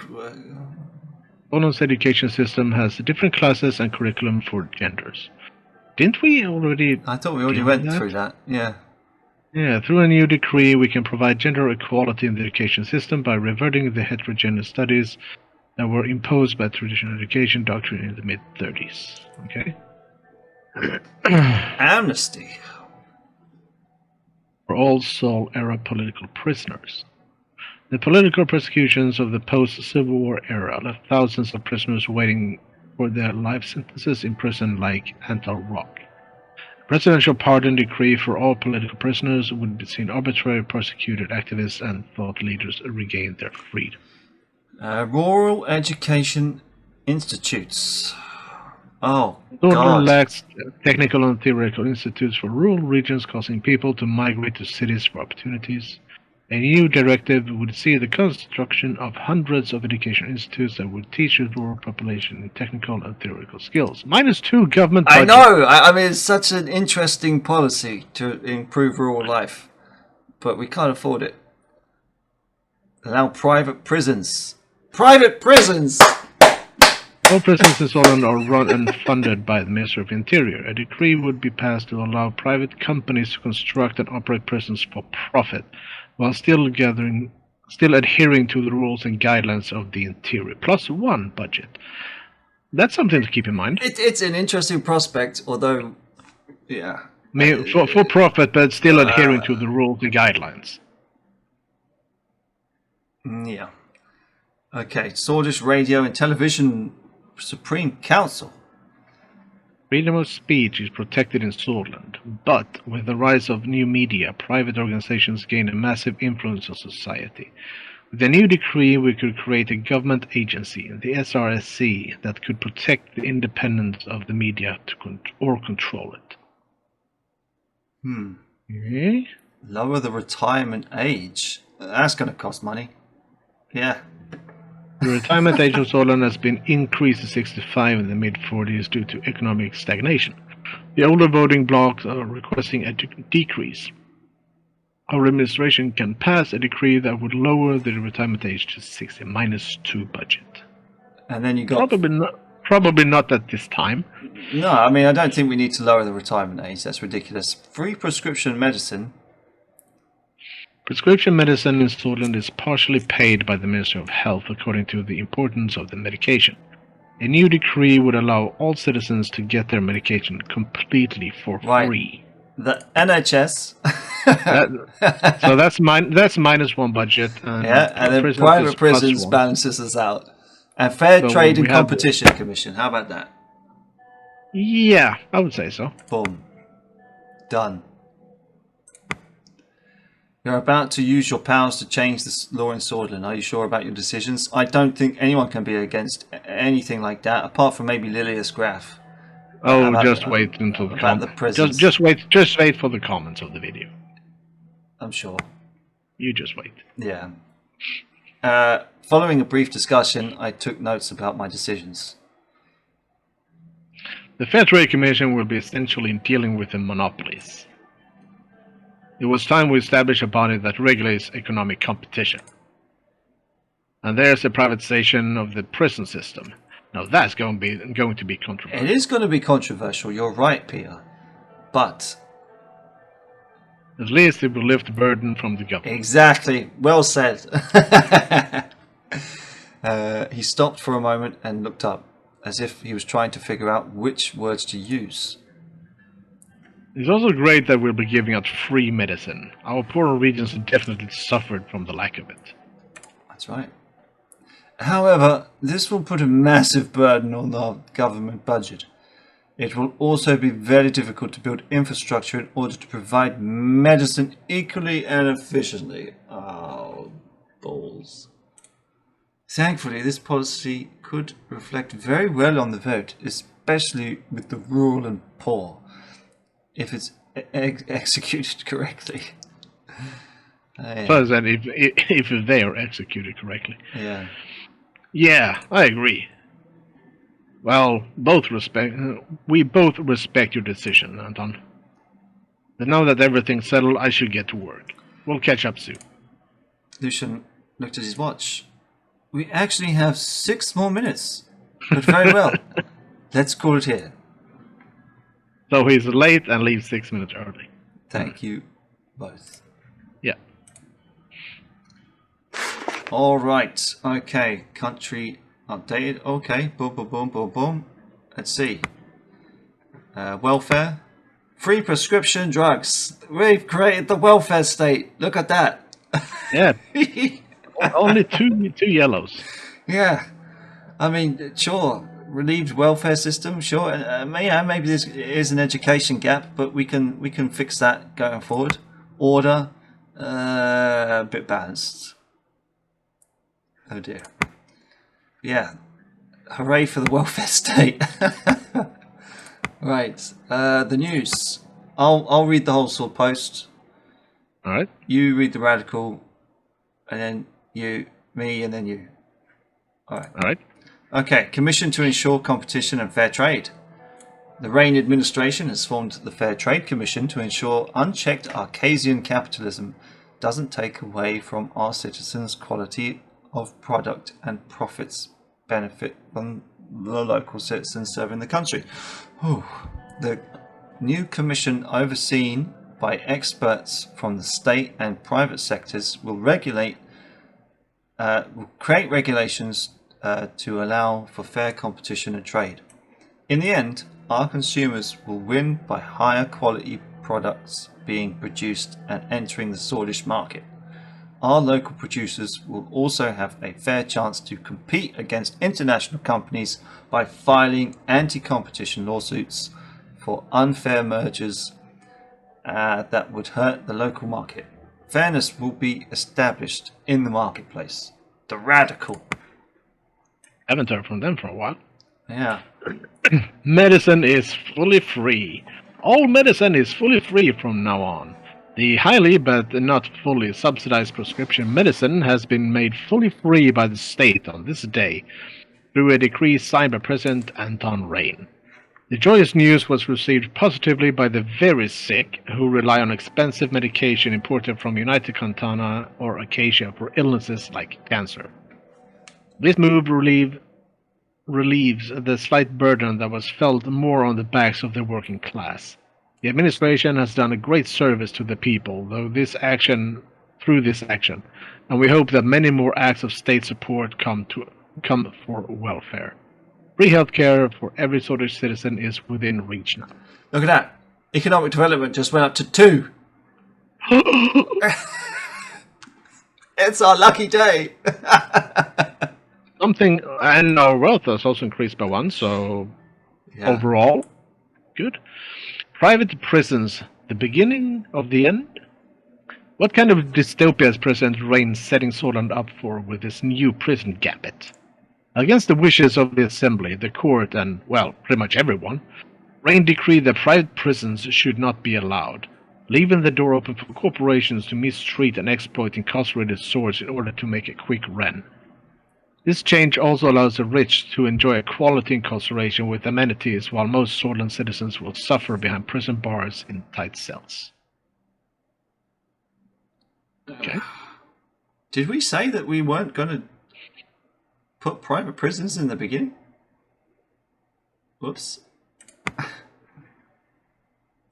Poland's education system has different classes and curriculum for genders. Didn't we already? I thought we already went through that. Yeah. Yeah, through a new decree, we can provide gender equality in the education system by reverting the heterogeneous studies that were imposed by traditional education doctrine in the mid-30s. Okay. Amnesty for all Sol-era political prisoners. The political persecutions of the post-Civil War era left thousands of prisoners waiting for their life sentences in prison like Antal Rock. A presidential pardon decree for all political prisoners would be seen arbitrary persecuted activists and thought leaders regain their freedom. Rural education institutes. Oh, Swordsland lacks technical and theoretical institutes for rural regions, causing people to migrate to cities for opportunities. A new directive would see the construction of hundreds of education institutes that would teach the rural population in technical and theoretical skills. -2 government budget. I know. I mean, it's such an interesting policy to improve rural life, but we can't afford it. Allow private prisons. Private prisons! All prisons in Scotland are run and funded by the Ministry of Interior. A decree would be passed to allow private companies to construct and operate prisons for profit, while still adhering to the rules and guidelines of the Interior. +1 budget. That's something to keep in mind. It's an interesting prospect, although, yeah. For profit, but still adhering to the rules and guidelines. Yeah. Okay, Swedish Radio and Television Supreme Council. Freedom of speech is protected in Scotland, but with the rise of new media, private organizations gain a massive influence on society. With the new decree, we could create a government agency, the SRSC, that could protect the independence of the media or control it. Okay. Lower the retirement age. That's going to cost money. Yeah. The retirement age of Scotland has been increased to 65 in the mid-40s due to economic stagnation. The older voting blocs are requesting a decrease. Our administration can pass a decree that would lower the retirement age to 60, -2 budget. And then you got... Probably not at this time. No, I mean, I don't think we need to lower the retirement age. That's ridiculous. Free prescription medicine. Prescription medicine in Scotland is partially paid by the Ministry of Health according to the importance of the medication. A new decree would allow all citizens to get their medication completely for free. The NHS. So that's -1 budget. And then private prisons balances us out. And Fair Trade and Competition Commission. How about that? Yeah, I would say so. Boom. Done. You're about to use your powers to change the law in Scotland. Are you sure about your decisions? I don't think anyone can be against anything like that, apart from maybe Lilius Graf. Just wait until the comments. Just wait for the comments of the video. I'm sure. You just wait. Yeah. Following a brief discussion, I took notes about my decisions. The Fair Trade Commission will be essentially dealing with the monopolies. It was time we establish a body that regulates economic competition. And there's a privatization of the prison system. Now that's going to be controversial. It is going to be controversial, you're right, Peter. But at least it will lift the burden from the government. Exactly. Well said. He stopped for a moment and looked up, as if he was trying to figure out which words to use. It's also great that we'll be giving out free medicine. Our poorer regions have definitely suffered from the lack of it. That's right. However, this will put a massive burden on the government budget. It will also be very difficult to build infrastructure in order to provide medicine equally and efficiently. Oh, balls. Thankfully, this policy could reflect very well on the vote, especially with the rural and poor, if it's executed correctly. First, and if they are executed correctly. Yeah. Yeah, I agree. Well, we both respect your decision, Anton. But now that everything's settled, I should get to work. We'll catch up soon. Lucian looked at his watch. We actually have 6 more minutes. But very well. Let's call it here. So he's late and leaves 6 minutes early. Thank you both. Yeah. All right. Okay. Country updated. Okay. Boom, boom, boom, boom, boom. Let's see. Welfare. Free prescription drugs. We've created the welfare state. Look at that. Yeah. Only two yellows. Yeah. I mean, sure. Relieved welfare system. Sure. Maybe this is an education gap, but we can fix that going forward. Order. A bit balanced. Oh dear. Yeah. Hooray for the welfare state. Right. The news. I'll read the whole sword post. All right. You read the radical. and then you, me, and then you. All right. All right. Okay. Commission to ensure competition and fair trade. The Reign administration has formed the Fair Trade Commission to ensure unchecked Arcasian capitalism doesn't take away from our citizens' quality of product and profits benefit from the local citizens serving the country. The new commission, overseen by experts from the state and private sectors, will create regulations to allow for fair competition and trade. In the end, our consumers will win by higher quality products being produced and entering the Swedish market. Our local producers will also have a fair chance to compete against international companies by filing anti-competition lawsuits for unfair mergers that would hurt the local market. Fairness will be established in the marketplace. The radical. Haven't heard from them for a while. Yeah. Medicine is fully free. All medicine is fully free from now on. The highly but not fully subsidized prescription medicine has been made fully free by the state on this day through a decree signed by President Anton Reign. The joyous news was received positively by the very sick who rely on expensive medication imported from United Cantana or Acacia for illnesses like cancer. This move relieves the slight burden that was felt more on the backs of the working class. The administration has done a great service to the people through this action, and we hope that many more acts of state support come for welfare. Free healthcare for every Swedish citizen is within reach now. Look at that. Economic development just went up to 2. It's our lucky day. Something, and our wealth has also increased by 1, so overall, good. Private prisons, the beginning of the end? What kind of dystopia is President Reign setting Sweden up for with this new prison gambit? Against the wishes of the Assembly, the court, and, well, pretty much everyone, Reign decreed that private prisons should not be allowed, leaving the door open for corporations to mistreat and exploit incarcerated souls in order to make a quick run. This change also allows the rich to enjoy a quality incarceration with amenities, while most Sweden citizens will suffer behind prison bars in tight cells. Okay. Did we say that we weren't going to put private prisons in the beginning? Whoops.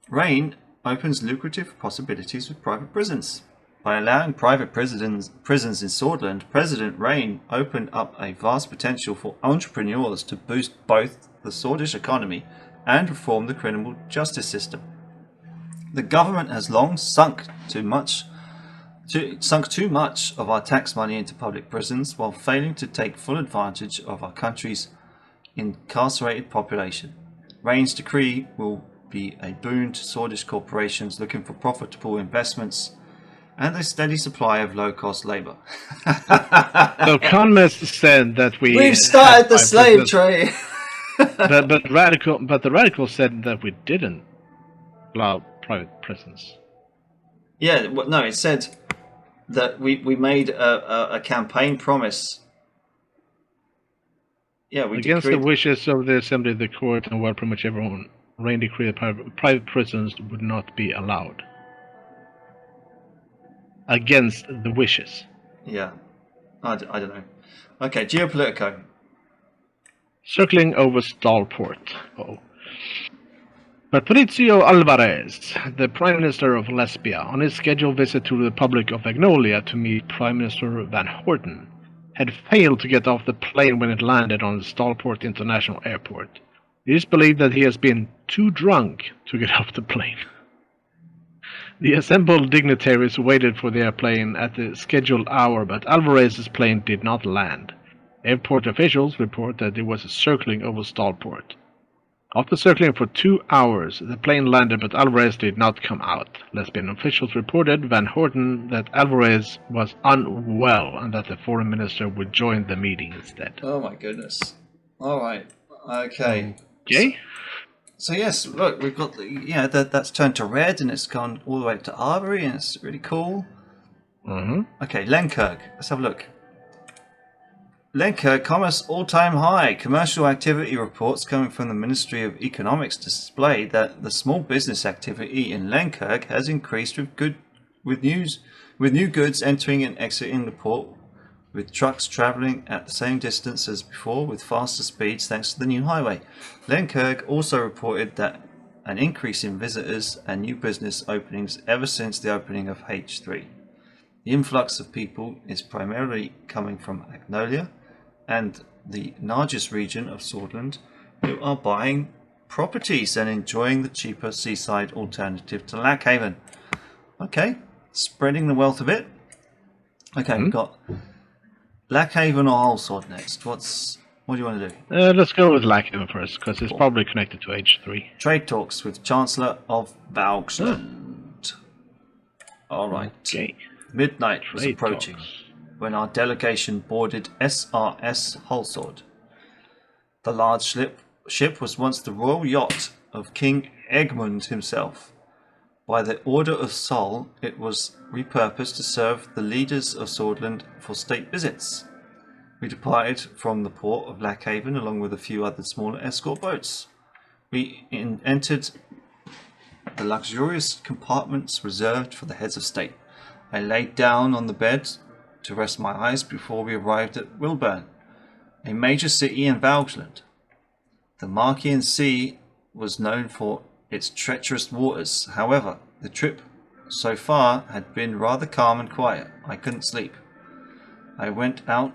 Reign opens lucrative possibilities with private prisons. By allowing private prisons in Swordland, President Reign opened up a vast potential for entrepreneurs to boost both the Swedish economy and reform the criminal justice system. The government has long sunk too much of our tax money into public prisons while failing to take full advantage of our country's incarcerated population. Reign's decree will be a boon to Swedish corporations looking for profitable investments and a steady supply of low-cost labour. So Conmest said that we've started the slave trade. but the radical said that we didn't allow private prisons. Yeah, no, it said that we made a campaign promise. Yeah, we against the wishes of the Assembly, the court, and well, pretty much everyone. Reign decreed that private prisons would not be allowed. Against the wishes. Yeah. I don't know. Okay, Geopolitico. Circling over Stalport. Patricio Alvarez, the Prime Minister of Lesbia, on his scheduled visit to the Republic of Magnolia to meet Prime Minister Van Horten, had failed to get off the plane when it landed on the Stalport International Airport. It is believed that he has been too drunk to get off the plane. The assembled dignitaries waited for the airplane at the scheduled hour, but Alvarez's plane did not land. Airport officials report that it was circling over Stalport. After circling for 2 hours, the plane landed, but Alvarez did not come out. Lesbian officials reported Van Horten that Alvarez was unwell and that the foreign minister would join the meeting instead. Oh my goodness. All right. Okay. Okay. So yes, look, we've got that's turned to red and it's gone all the way up to Arbory and it's really cool. Okay, Lenkirk. Let's have a look. Lenkirk commerce all-time high. Commercial activity reports coming from the Ministry of Economics display that the small business activity in Lenkirk has increased with new goods entering and exiting the port, with trucks travelling at the same distance as before with faster speeds thanks to the new highway. Lenkirk also reported that an increase in visitors and new business openings ever since the opening of H3. The influx of people is primarily coming from Agnolia and the largest region of Swordland, who are buying properties and enjoying the cheaper seaside alternative to Lackhaven. Okay, spreading the wealth a bit. Okay, we've got Lackhaven or Holsword next. What do you want to do? Let's go with Lackhaven first, because it's probably connected to H3. Trade talks with Chancellor of Valksland. All right. Okay. Midnight was approaching when our delegation boarded SRS Holsword. The large ship was once the royal yacht of King Egmund himself. By the order of Sol, it was repurposed to serve the leaders of Swordland for state visits. We departed from the port of Lackhaven along with a few other smaller escort boats. We entered the luxurious compartments reserved for the heads of state. I laid down on the bed to rest my eyes before we arrived at Wilburn, a major city in Valksland. The Markian Sea was known for its treacherous waters. However, the trip so far had been rather calm and quiet. I couldn't sleep. I went out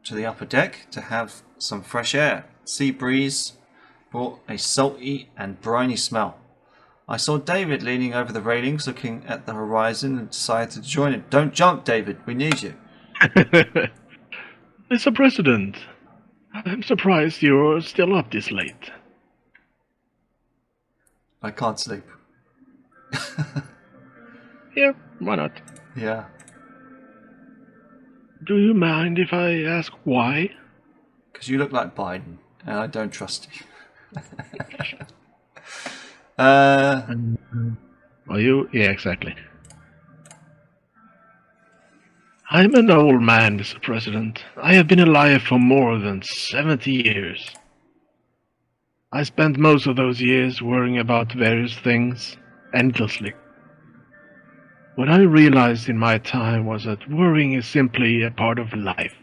to the upper deck to have some fresh air. Sea breeze brought a salty and briny smell. I saw David leaning over the railings looking at the horizon and decided to join him. Don't jump, David. We need you. Mr. President, I'm surprised you're still up this late. I can't sleep. Yeah, why not? Yeah. Do you mind if I ask why? Because you look like Biden, and I don't trust you. Are you? Yeah, exactly. I'm an old man, Mr. President. I have been alive for more than 70 years. I spent most of those years worrying about various things, endlessly. What I realized in my time was that worrying is simply a part of life.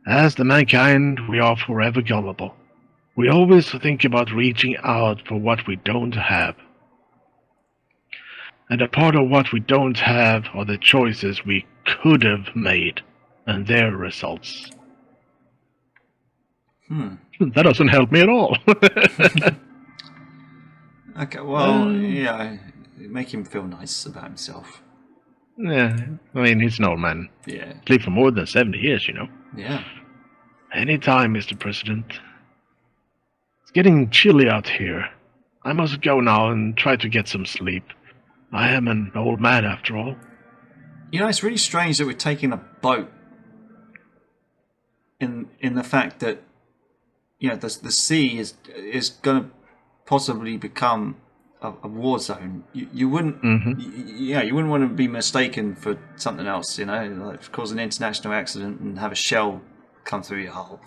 As the mankind, we are forever gullible. We always think about reaching out for what we don't have. And a part of what we don't have are the choices we could have made, and their results. That doesn't help me at all. Okay, well, yeah, make him feel nice about himself. Yeah, I mean, he's an old man. Yeah. Lived for more than 70 years, you know. Yeah. Anytime, Mr. President. It's getting chilly out here. I must go now and try to get some sleep. I am an old man, after all. You know, it's really strange that we're taking a boat in the fact that, you know, the sea is going to possibly become a war zone. You wouldn't, you wouldn't want to be mistaken for something else. You know, like cause an international accident and have a shell come through your hull.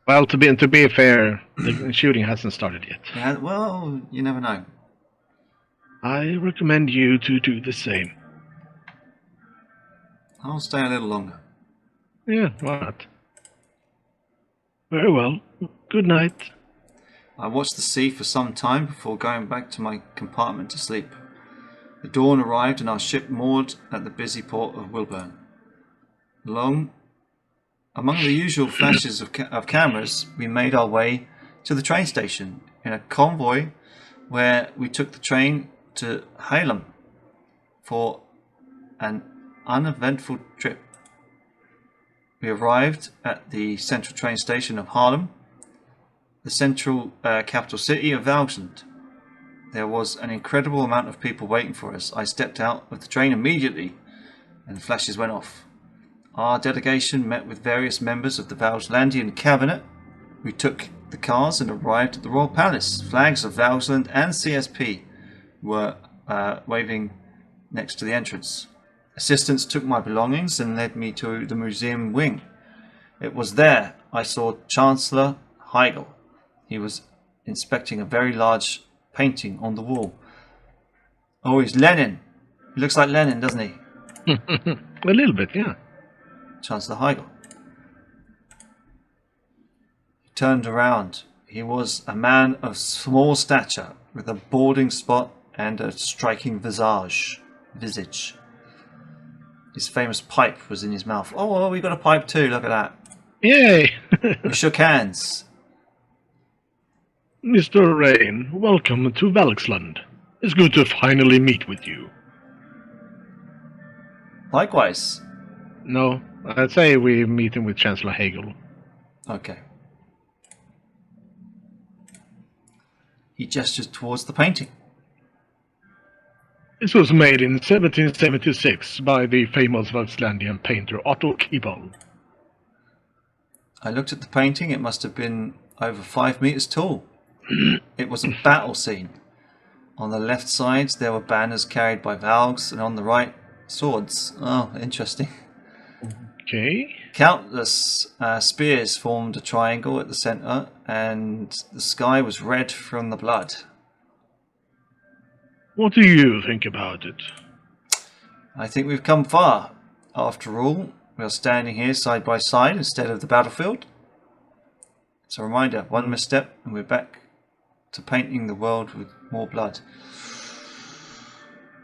Well, to be fair, the shooting hasn't started yet. Yeah, well, you never know. I recommend you to do the same. I'll stay a little longer. Yeah, why not? Very well. Good night. I watched the sea for some time before going back to my compartment to sleep. The dawn arrived and our ship moored at the busy port of Wilburn. Among the usual flashes of cameras, we made our way to the train station in a convoy where we took the train to Halem for an uneventful trip. We arrived at the central train station of Haarlem, the central capital city of Valksland. There was an incredible amount of people waiting for us. I stepped out of the train immediately and the flashes went off. Our delegation met with various members of the Valslandian cabinet. We took the cars and arrived at the Royal Palace. Flags of Valsland and CSP were waving next to the entrance. Assistants took my belongings and led me to the museum wing. It was there I saw Chancellor Heigl. He was inspecting a very large painting on the wall. Oh, he's Lenin. He looks like Lenin, doesn't he? A little bit, yeah. Chancellor Heigl. He turned around. He was a man of small stature, with a balding spot and a striking visage. His famous pipe was in his mouth. Oh, we got a pipe too. Look at that. Yay! We shook hands. Mr. Rain, welcome to Valksland. It's good to finally meet with you. Likewise. No, I'd say we're meeting with Chancellor Hegel. Okay. He gestured towards the painting. This was made in 1776 by the famous Valkslandian painter Otto Kibel. I looked at the painting. It must have been over 5 meters tall. It was a battle scene. On the left side there were banners carried by Valgs, and on the right, swords. Oh, interesting. Okay. Countless spears formed a triangle at the center, and the sky was red from the blood. What do you think about it? I think we've come far. After all, we are standing here side by side instead of the battlefield. It's a reminder, one misstep and we're back to painting the world with more blood.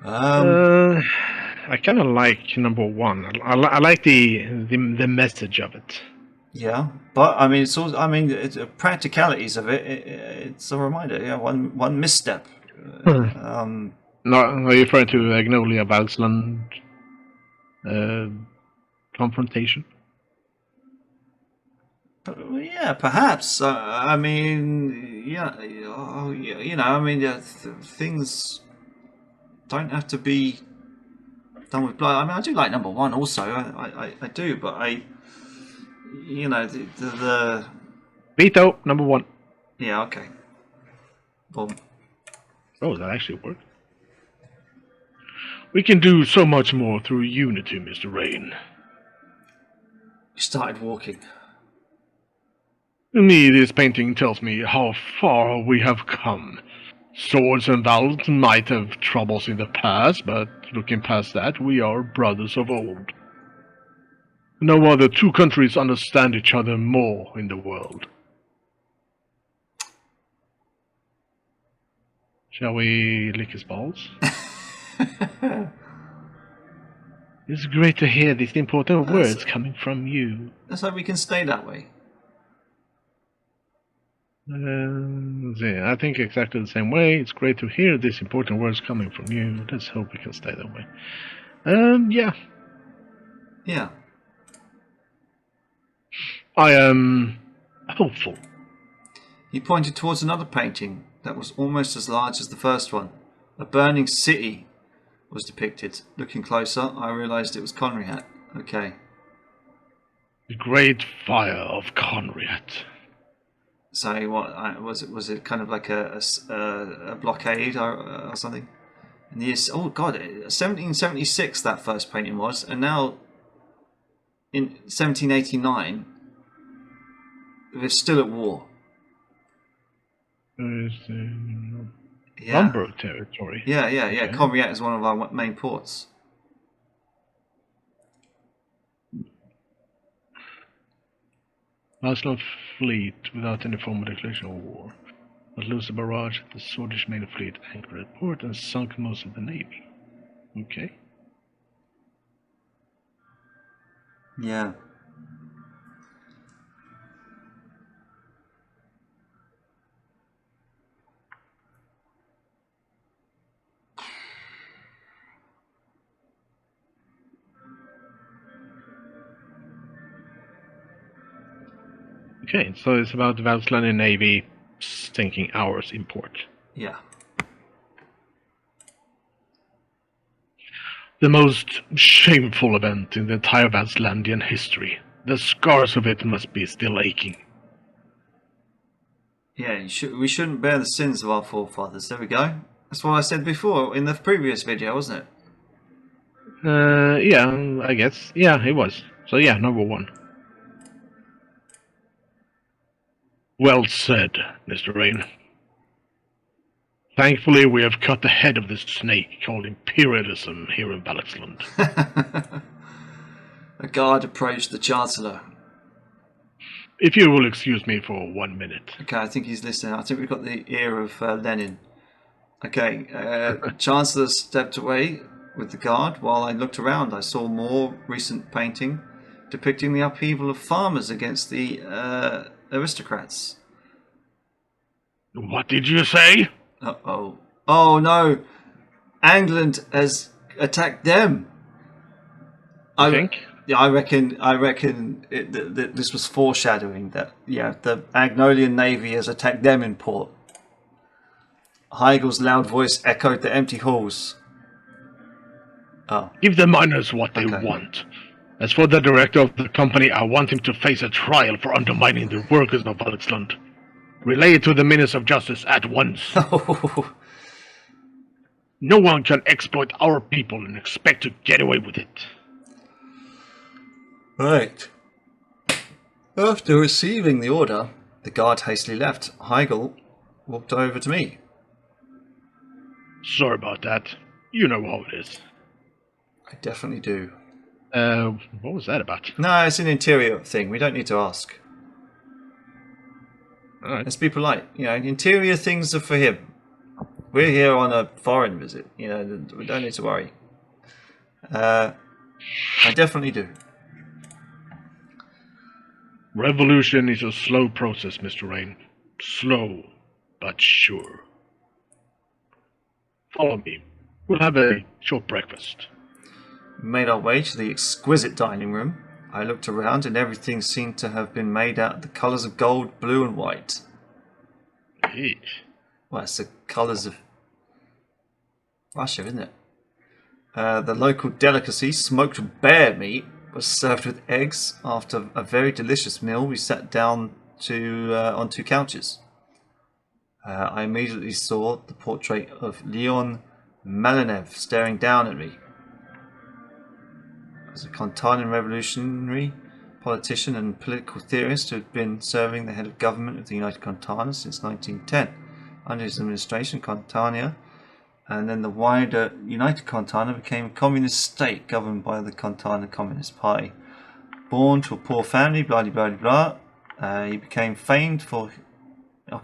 I kind of like number one. I like the message of it. Yeah, but I mean, it's also, I mean, practicalities of it. It's a reminder. Yeah, one misstep. No, are you referring to Agnolia Valksland confrontation? Yeah, perhaps. I mean, yeah, you know, I mean, things don't have to be done with blood. I mean, I do like number one also. I do, but you know, the Veto number one. Yeah, okay. Well, oh, that actually worked. We can do so much more through unity, Mr. Rain. We started walking. To me, this painting tells me how far we have come. Swords and valves might have troubles in the past, but looking past that, we are brothers of old. No other two countries understand each other more in the world. Shall we lick his balls? It's great to hear these important words coming from you. Let's hope we can stay that way. Yeah, I think exactly the same way. It's great to hear these important words coming from you. Let's hope we can stay that way. Yeah. Yeah. I am hopeful. He pointed towards another painting that was almost as large as the first one. A burning city was depicted. Looking closer, I realized it was Conriat. Okay. The Great Fire of Conriat. So what was it kind of like a blockade or something? In the years, oh god, 1776 that first painting was, and now in 1789 we're still at war. Yeah. Lumberg territory. Yeah. Okay. Conriat is one of our main ports. Muslim fleet without any formal declaration of war. But lose the barrage, the Swedish main fleet anchored at port and sunk most of the navy. Okay. Yeah. Okay, so it's about the Valkslandian Navy sinking ours in port. Yeah. The most shameful event in the entire Valkslandian history. The scars of it must be still aching. Yeah, we shouldn't bear the sins of our forefathers. There we go. That's what I said before in the previous video, wasn't it? Yeah, I guess. Yeah, it was. So yeah, number 1. Well said, Mr. Rain. Thankfully, we have cut the head of this snake called imperialism here in Valexland. A guard approached the Chancellor. If you will excuse me for 1 minute. Okay, I think he's listening. I think we've got the ear of Lenin. Okay, Chancellor stepped away with the guard. While I looked around, I saw more recent painting depicting the upheaval of farmers against the aristocrats. What did you say? Uh-oh. Oh no! England has attacked them. I think? Yeah, I reckon this was foreshadowing that, the Agnolian Navy has attacked them in port. Heigel's loud voice echoed the empty halls. Oh. Give the miners what they want. As for the director of the company, I want him to face a trial for undermining the workers of Valexland. Relay it to the Minister of Justice at once. No one can exploit our people and expect to get away with it. Right. After receiving the order, the guard hastily left. Heigel walked over to me. Sorry about that. You know how it is. I definitely do. What was that about? No, it's an interior thing. We don't need to ask. All right. Let's be polite. Interior things are for him. We're here on a foreign visit. We don't need to worry. I definitely do. Revolution is a slow process, Mr. Rain. Slow, but sure. Follow me. We'll have a short breakfast. We made our way to the exquisite dining room. I looked around and everything seemed to have been made out of the colours of gold, blue and white. Hey. Well, it's the colours of Russia, isn't it? The local delicacy, smoked bear meat, was served with eggs. After a very delicious meal, we sat down on 2 couches. I immediately saw the portrait of Leon Malinev staring down at me. As a Kontanan revolutionary, politician and political theorist who had been serving the head of government of the United Kontana since 1910. Under his administration, Kontania and then the wider United Kontana became a communist state governed by the Kontana Communist Party. Born to a poor family, blah blah blah blah, he became famed for...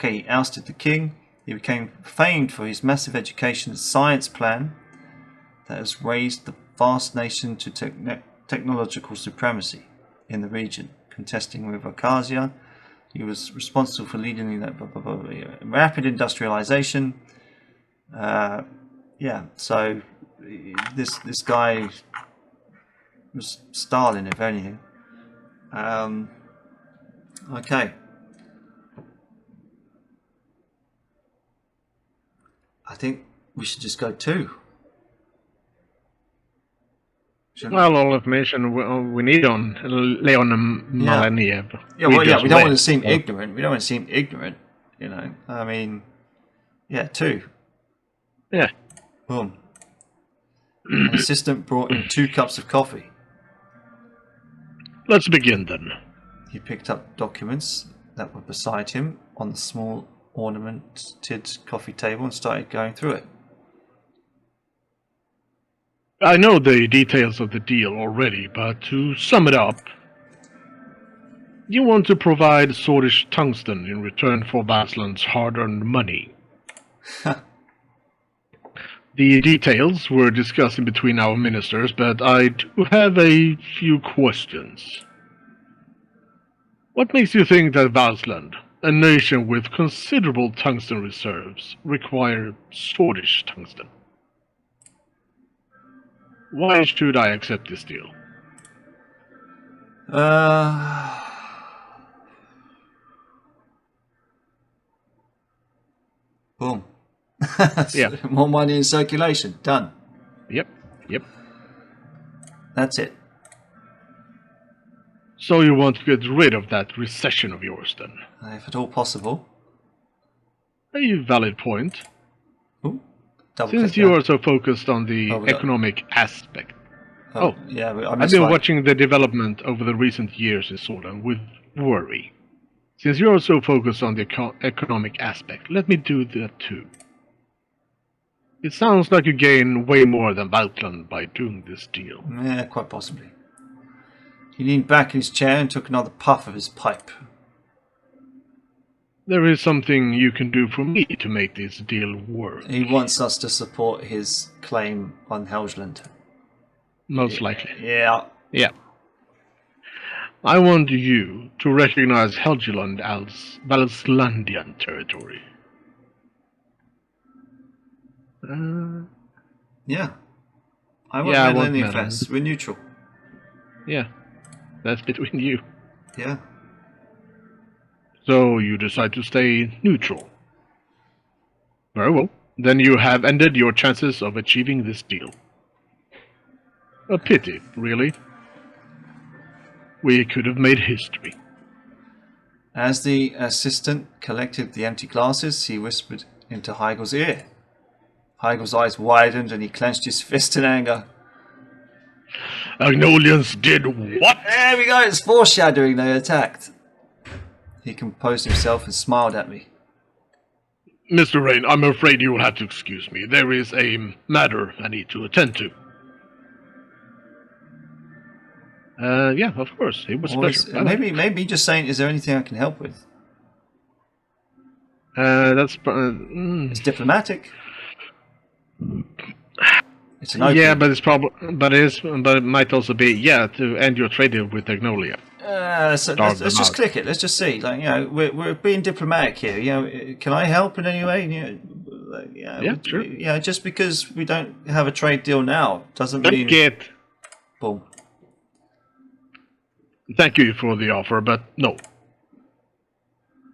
he ousted the king. He became famed for his massive education and science plan that has raised the vast nation to technological supremacy in the region, contesting with Abkhazia. He was responsible for leading rapid industrialization. So this guy was Stalin, if anything. Okay. I think we should just go 2. Well, all information we need on Leon Malinev. Yeah, we don't want to seem ignorant. We don't want to seem ignorant, I mean, 2. Yeah. Boom. An assistant brought in 2 cups of coffee. Let's begin then. He picked up documents that were beside him on the small ornamented coffee table and started going through it. I know the details of the deal already, but to sum it up, you want to provide Swedish tungsten in return for Vasland's hard-earned money. The details were discussed between our ministers, but I do have a few questions. What makes you think that Vasland, a nation with considerable tungsten reserves, require Swedish tungsten? Why should I accept this deal? Boom. Yeah. More money in circulation. Done. Yep. That's it. So you want to get rid of that recession of yours, then? If at all possible. A valid point. Ooh, Since you are so focused on the economic aspect. Yeah, I I've missed been one. watching the development over the recent years in Sweden with worry. Since you're so focused on the economic aspect, let me do that too. It sounds like you gain way more than Balkland by doing this deal. Yeah, quite possibly. He leaned back in his chair and took another puff of his pipe. There is something you can do for me to make this deal work. He wants us to support his claim on Helgeland. Most likely. Yeah. Yeah. I want you to recognize Helgeland as Valslandian territory. Yeah. I Yeah, I won't won't any meddle. offense. We're neutral. Yeah. That's between you. Yeah. So you decide to stay neutral. Very well. Then you have ended your chances of achieving this deal. A pity, really. We could have made history. As the assistant collected the empty glasses, he whispered into Heigel's ear. Heigel's eyes widened and he clenched his fist in anger. Agnolians did what? There we go, it's foreshadowing they attacked. He composed himself and smiled at me. Mr. Rain, I'm afraid you will have to excuse me. There is a matter I need to attend to. Yeah, of course. It was a pleasure. Maybe just saying, is there anything I can help with? That's... It's diplomatic. It's an open. Yeah, but it's probably, but it might also be, to end your trade deal with Agnolia. So let's just click it. Let's just see. We're being diplomatic here. Can I help in any way? Sure. Just because we don't have a trade deal now doesn't mean. Boom. Thank you for the offer, but no.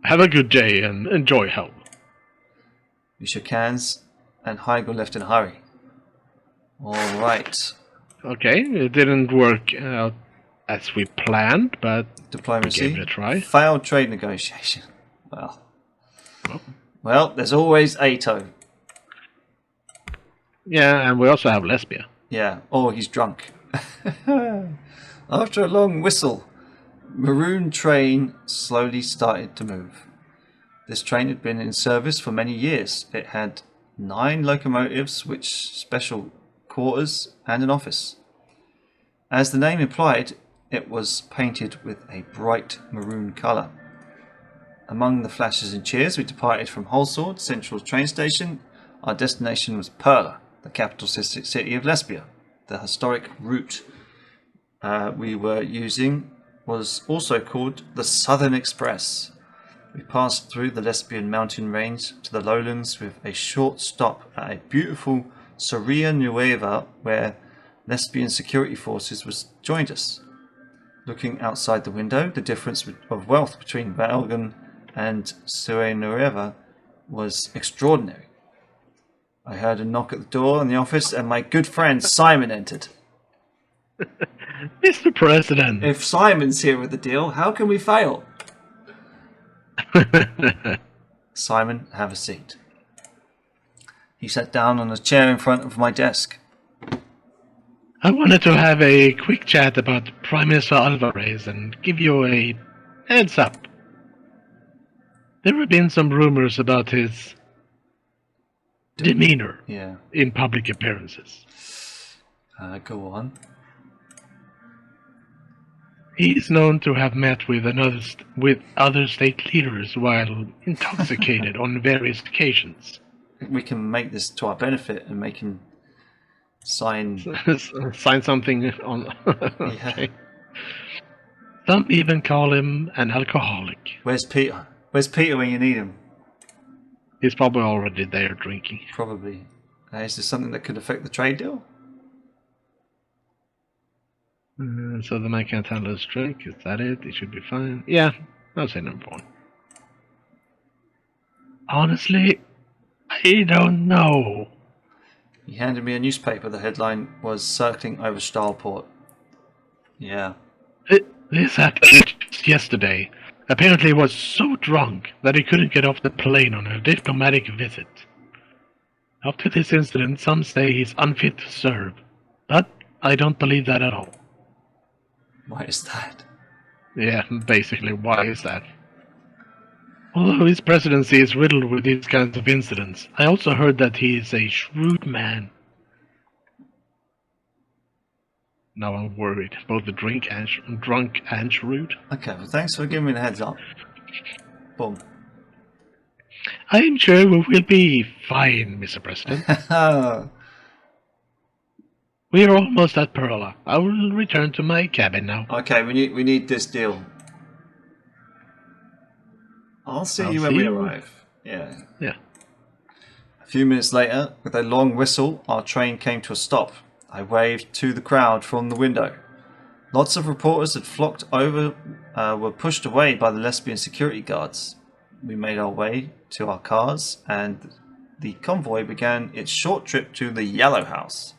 Have a good day and enjoy hell. We shook hands, and Heigel left in a hurry. All right. Okay, it didn't work out as we planned, but diplomacy. We gave it a try. Failed trade negotiation. Well, there's always Ato. Yeah, and we also have Lesbia. Yeah. Oh, he's drunk. After a long whistle, Maroon train slowly started to move. This train had been in service for many years. It had 9 locomotives, which special quarters and an office. As the name implied, it was painted with a bright maroon colour. Among the flashes and cheers, we departed from Holsword Central train station. Our destination was Perla, the capital city of Lesbia. The historic route we were using was also called the Southern Express. We passed through the Lesbian mountain range to the lowlands with a short stop at a beautiful Soria Nueva where Lesbian security forces joined us. Looking outside the window, the difference of wealth between Valgan and Soria Nueva was extraordinary. I heard a knock at the door in the office and my good friend Simon entered. Mr. President. If Simon's here with the deal, how can we fail? Simon, have a seat. He sat down on a chair in front of my desk. I wanted to have a quick chat about Prime Minister Alvarez and give you a heads up. There have been some rumors about his demeanor in public appearances. Go on. He is known to have met with other state leaders while intoxicated on various occasions. We can make this to our benefit and make him sign something on. Okay. Some even call him an alcoholic. Where's Peter? Where's Peter when you need him? He's probably already there drinking. Probably. Is this something that could affect the trade deal? So the man can't handle his drink. Is that it? It should be fine. Yeah, I'll say number 1. Honestly, I don't know. He handed me a newspaper. The headline was "Circling over Stahlport." Yeah. This happened just yesterday. Apparently he was so drunk that he couldn't get off the plane on a diplomatic visit. After this incident, some say he's unfit to serve. But I don't believe that at all. Why is that? Yeah, basically, why is that? Although his presidency is riddled with these kinds of incidents, I also heard that he is a shrewd man. Now I'm worried, both the drunk and shrewd. Okay, well, thanks for giving me the heads up. Boom. I'm sure we will be fine, Mr. President. We are almost at Perla. I will return to my cabin now. Okay, we need this deal. I'll see you when we arrive. Yeah. Yeah. A few minutes later, with a long whistle, our train came to a stop. I waved to the crowd from the window. Lots of reporters had flocked over, were pushed away by the lesbian security guards. We made our way to our cars, and the convoy began its short trip to the Yellow House.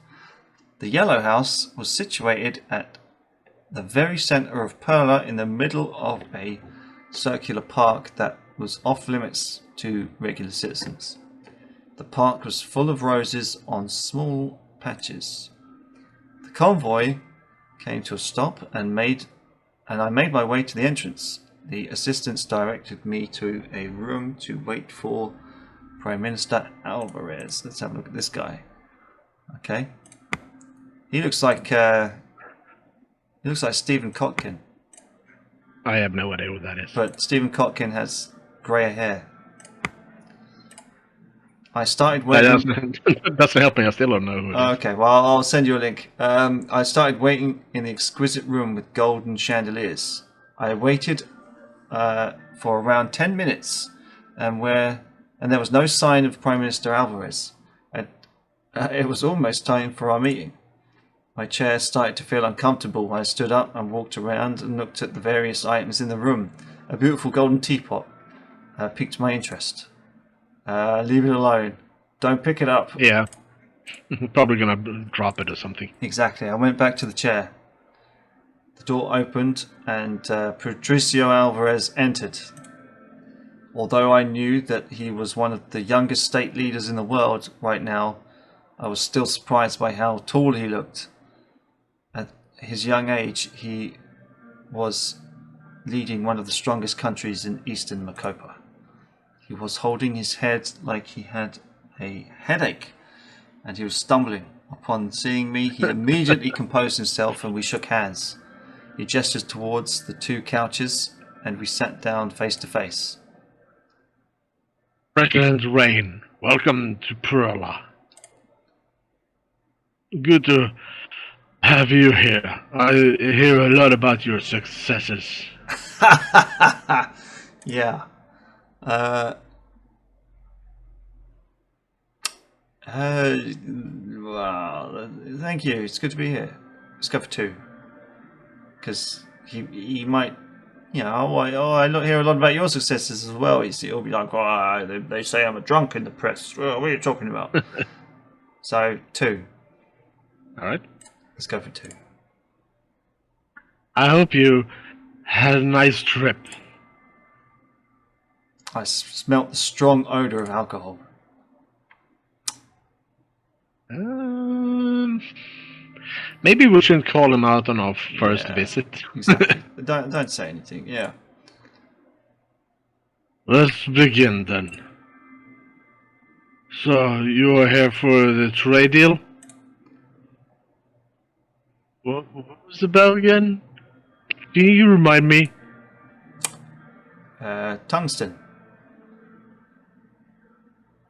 The Yellow House was situated at the very centre of Perla, in the middle of a circular park that was off limits to regular citizens. The park was full of roses on small patches. The convoy came to a stop, and I made my way to the entrance. The assistants directed me to a room to wait for Prime Minister Alvarez. Let's have a look at this guy. Okay, he looks like Stephen Kotkin. I have no idea what that is. But Stephen Kotkin has grey hair. I started waiting. That doesn't help me. I still don't know who it is. Okay, well, I'll send you a link. I started waiting in the exquisite room with golden chandeliers. I waited for around 10 minutes, and there was no sign of Prime Minister Alvarez. It was almost time for our meeting. My chair started to feel uncomfortable. I stood up and walked around and looked at the various items in the room. A beautiful golden teapot piqued my interest. Leave it alone. Don't pick it up. Yeah. Probably gonna drop it or something. Exactly. I went back to the chair. The door opened and Patricio Alvarez entered. Although I knew that he was one of the youngest state leaders in the world right now, I was still surprised by how tall he looked. At his young age, he was leading one of the strongest countries in eastern Macopa. He was holding his head like he had a headache, and he was stumbling. Upon seeing me, he immediately composed himself and we shook hands. He gestured towards the two couches and we sat down face to face. President Rain, welcome to Perla. Good to have you here. I hear a lot about your successes. Yeah. Well, thank you. It's good to be here. Let's go for 2. Because he might, you know, I hear a lot about your successes as well. He'll be like, oh, they say I'm a drunk in the press. Well, what are you talking about? So, 2. Alright. Let's go for 2. I hope you had a nice trip. I smelt the strong odor of alcohol. Maybe we shouldn't call him out on our first visit. Exactly. Don't say anything. Yeah. Let's begin then. So you are here for the trade deal? What was it about again? Can you remind me? Tungsten.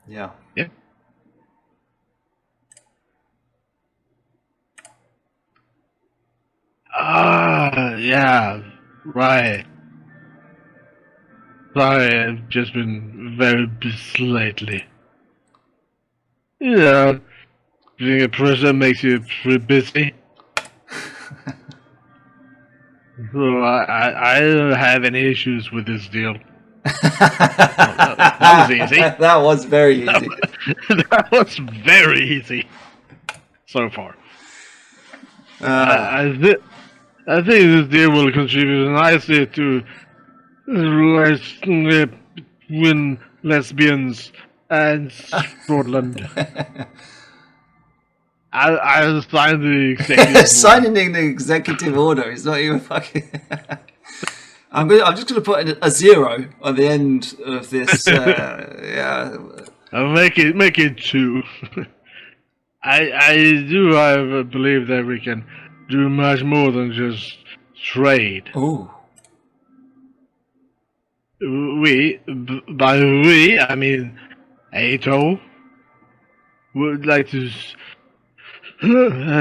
Yeah. Yeah. Yeah, right. Sorry, I've just been very busy lately. Yeah, being a president makes you pretty busy. So I don't have any issues with this deal. That was easy. That was very easy. That was very easy. So far. I think this deal will contribute nicely to between lesbians and Scotland. I'll sign the executive Signing in the executive order is not even fucking. I'm just gonna put a 0 on the end of this. Yeah. I'll make it 2. I do I believe that we can do much more than just trade. Ooh. By we, I mean Ato would like to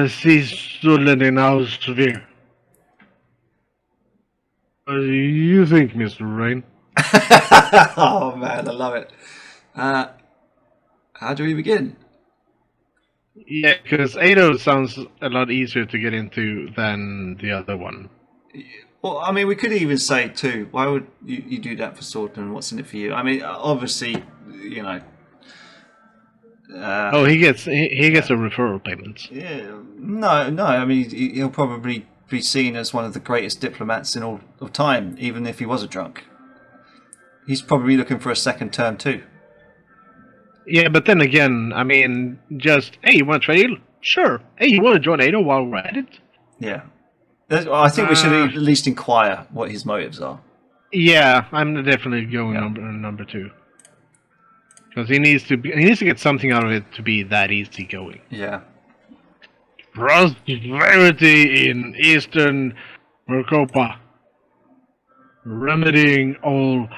see Scotland in our sphere. What do you think, Mr. Rain? Oh man, I love it. How do we begin? Yeah, because Ato sounds a lot easier to get into than the other one. Well, I mean, we could even say 2. Why would you do that for Swordman? What's in it for you? I mean, obviously, you know. He gets a referral payment. Yeah, no. I mean, he'll probably be seen as one of the greatest diplomats in all of time, even if he was a drunk. He's probably looking for a second term too. Yeah, but then again, I mean, just hey, you want to trade? Sure. Hey, you want to join Ato while we're at it? Yeah, I think we should at least inquire what his motives are. Yeah, I'm definitely going number 2. Because he needs to get something out of it to be that easygoing. Yeah. Prosperity in Eastern Mercopa. Remedying all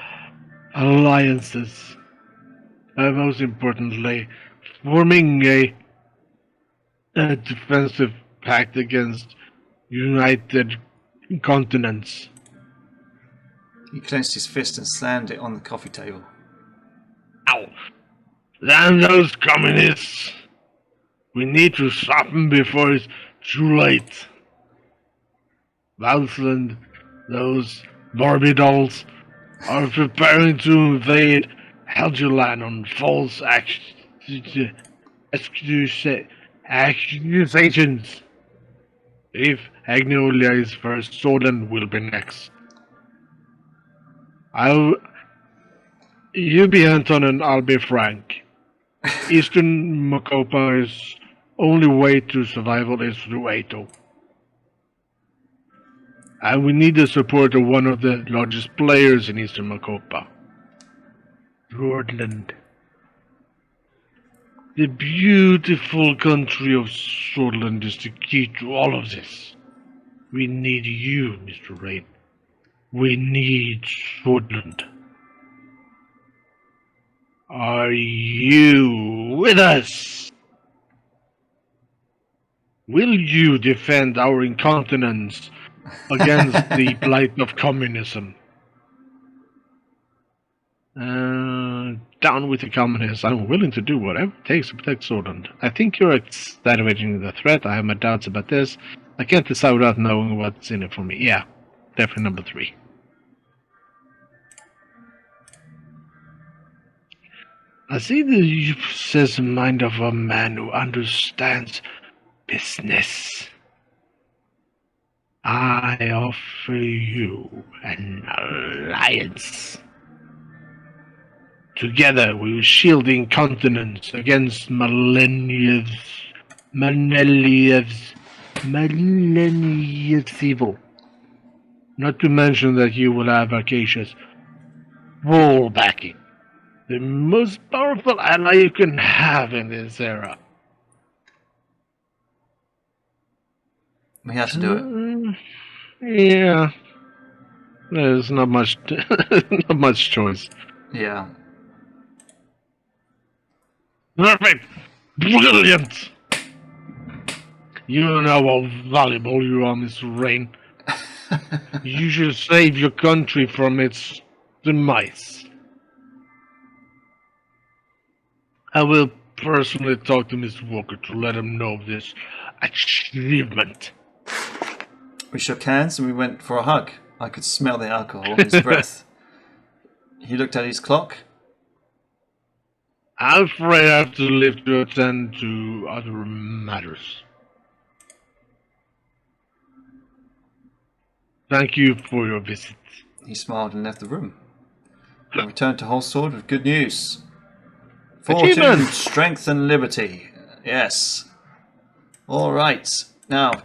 alliances. And most importantly, forming a defensive pact against united continents. He clenched his fist and slammed it on the coffee table. Ow! Damn those communists! We need to stop them before it's too late. Valsland, those Barbie dolls, are preparing to invade Helgeland on false accusations. If Agnolia is first, Solan will be next. You be Anton and I'll be Frank. Eastern Makopa's only way to survival is through Ato. And we need the support of one of the largest players in Eastern Makopa. Swordland. The beautiful country of Swordland is the key to all of this. We need you, Mr. Rain. We need Swordland. Are you with us? Will you defend our incontinence against the blight of communism? Down with the communists. I'm willing to do whatever it takes to protect Swordland. I think you're exaggerating the threat. I have my doubts about this. I can't decide without knowing what's in it for me. Yeah, definitely number 3. I see that you possess the mind of a man who understands business. I offer you an alliance. Together we will shield the incontinence against Millennium's evil. Not to mention that you will have Acacia's full backing. The most powerful ally you can have in this era. We have to do it. Yeah. There's not much not much choice. Yeah. Perfect! Brilliant! You know how valuable you are, Mr. Rain. You should save your country from its demise. I will personally talk to Mr. Walker to let him know of this achievement. We shook hands and we went for a hug. I could smell the alcohol in his breath. He looked at his clock. I'm afraid I have to leave to attend to other matters. Thank you for your visit. He smiled and left the room. I returned to Holsword with good news. Fortune, strength and liberty. Yes. All right. Now,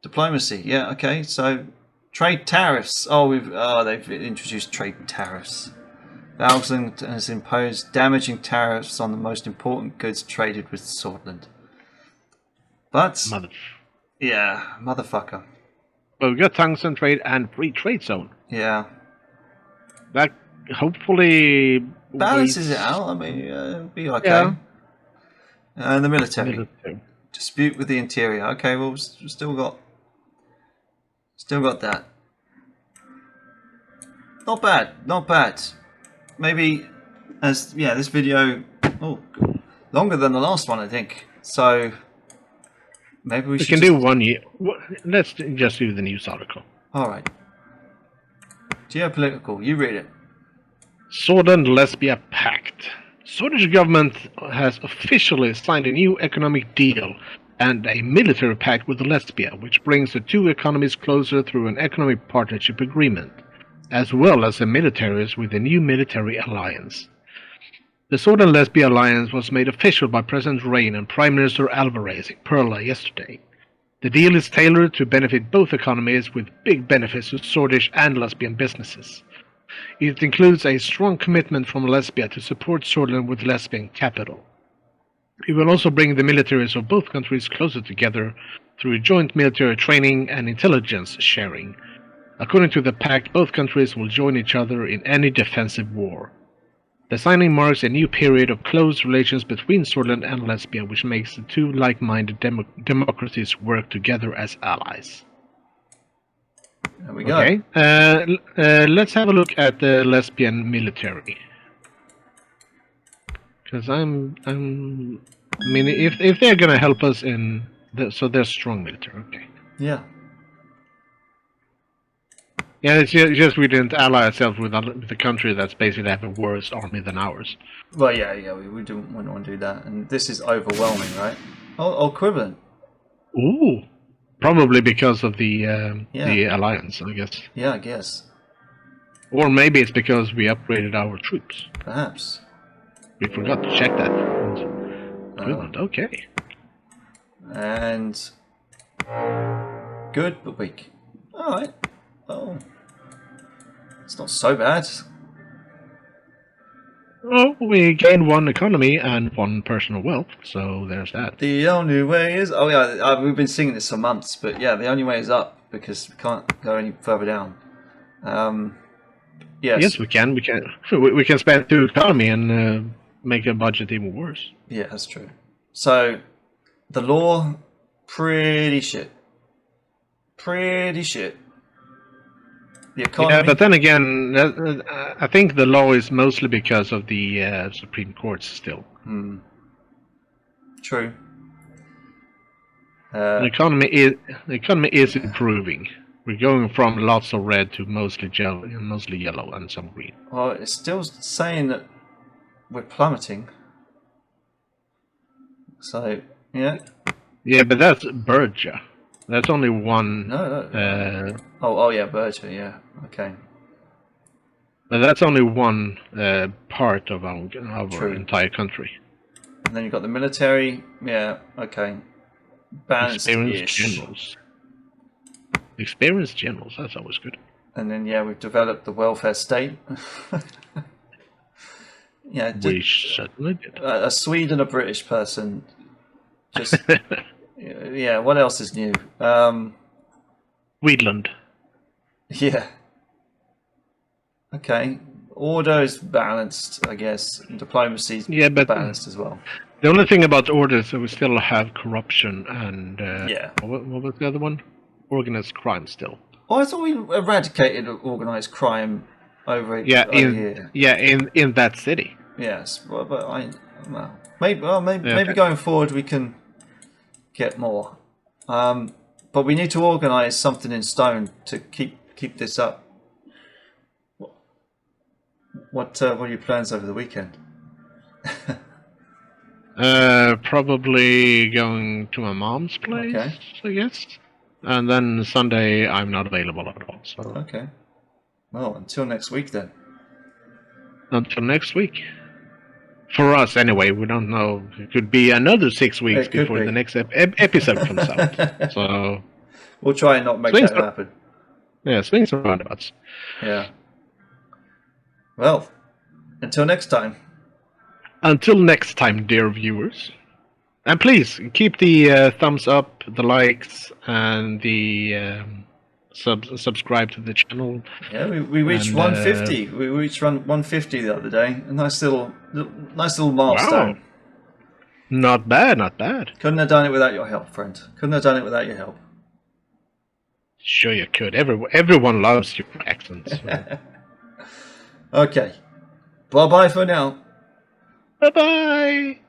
diplomacy. Yeah. Okay. So, trade tariffs. They've introduced trade tariffs. Valsland has imposed damaging tariffs on the most important goods traded with Swordland. But motherfucker. But we got tungsten trade and free trade zone. Yeah. That hopefully balances it out. I mean, it'll be okay. Yeah. And the military. Dispute with the interior. Okay, well, we've still got that. Not bad. Maybe this video longer than the last one, I think. So maybe we should do 1 year. Let's just do the news article. All right. Geopolitical. You read it. Swordland-Lesbia Pact. Swedish government has officially signed a new economic deal and a military pact with Lesbia, which brings the two economies closer through an economic partnership agreement, as well as the militaries with a new military alliance. The Swordland-Lesbia alliance was made official by President Rain and Prime Minister Alvarez in Perla yesterday. The deal is tailored to benefit both economies with big benefits to Swedish and Lesbian businesses. It includes a strong commitment from Lesbia to support Swordland with Lesbian capital. It will also bring the militaries of both countries closer together through joint military training and intelligence sharing. According to the pact, both countries will join each other in any defensive war. The signing marks a new period of close relations between Swordland and Lesbia, which makes the two like-minded democracies work together as allies. There we go. Okay. Let's have a look at the Lesbian military. Because I mean, if they're gonna help us so they're strong military. Okay. Yeah. Yeah, it's just we didn't ally ourselves with the country that's basically have a worse army than ours. Well, yeah, we don't want to do that, and this is overwhelming, right? Oh, equivalent. Ooh. Probably because of the alliance, I guess. Yeah, I guess. Or maybe it's because we upgraded our troops. Perhaps. We forgot to check that. Equivalent, okay. And good but weak. Alright. Oh. It's not so bad. Well, we gained one economy and one personal wealth, so there's that. The only way is... Oh, yeah, we've been singing this for months, but yeah, the only way is up, because we can't go any further down. Yes, we can. We can spend two economy and make a budget even worse. Yeah, that's true. So, the law, pretty shit. Pretty shit. The economy... Yeah, but then again, I think the law is mostly because of the Supreme Courts still. True. The economy is improving. We're going from lots of red to mostly yellow and some green. Well, it's still saying that we're plummeting. So, yeah. Yeah, but that's Berger. That's only one. No. Oh, yeah, Berger, yeah. Okay. But that's only one part of our entire country. And then you've got the military. Yeah, okay. Experienced generals, that's always good. And then, yeah, we've developed the welfare state. Yeah, we certainly did. A Swede and a British person. Just... Yeah, what else is new? Weedland. Yeah. Okay. Order is balanced, I guess. And diplomacy is balanced as well. The only thing about order is that we still have corruption and... What was the other one? Organized crime still. Oh, I thought we eradicated organized crime over here. Yeah, in that city. Yes, maybe going forward we can get more. But we need to organise something in stone to keep this up. What are your plans over the weekend? Probably going to my mom's place, I guess. And then Sunday I'm not available at all. So. Okay. Well, until next week then. Until next week. For us, anyway, we don't know. It could be another 6 weeks It could before be. the next episode comes out. So We'll try and not make swings that happen. Yeah, swings and roundabouts. Yeah. Well, until next time. Until next time, dear viewers. And please keep the thumbs up, the likes, and the subscribe to the channel. Yeah, we reached 150. We reached 150 the other day. A nice little milestone. Wow. Not bad, not bad. Couldn't have done it without your help, friend. Couldn't have done it without your help. Sure you could. Everyone loves your accents. So. Okay. Bye-bye for now. Bye-bye.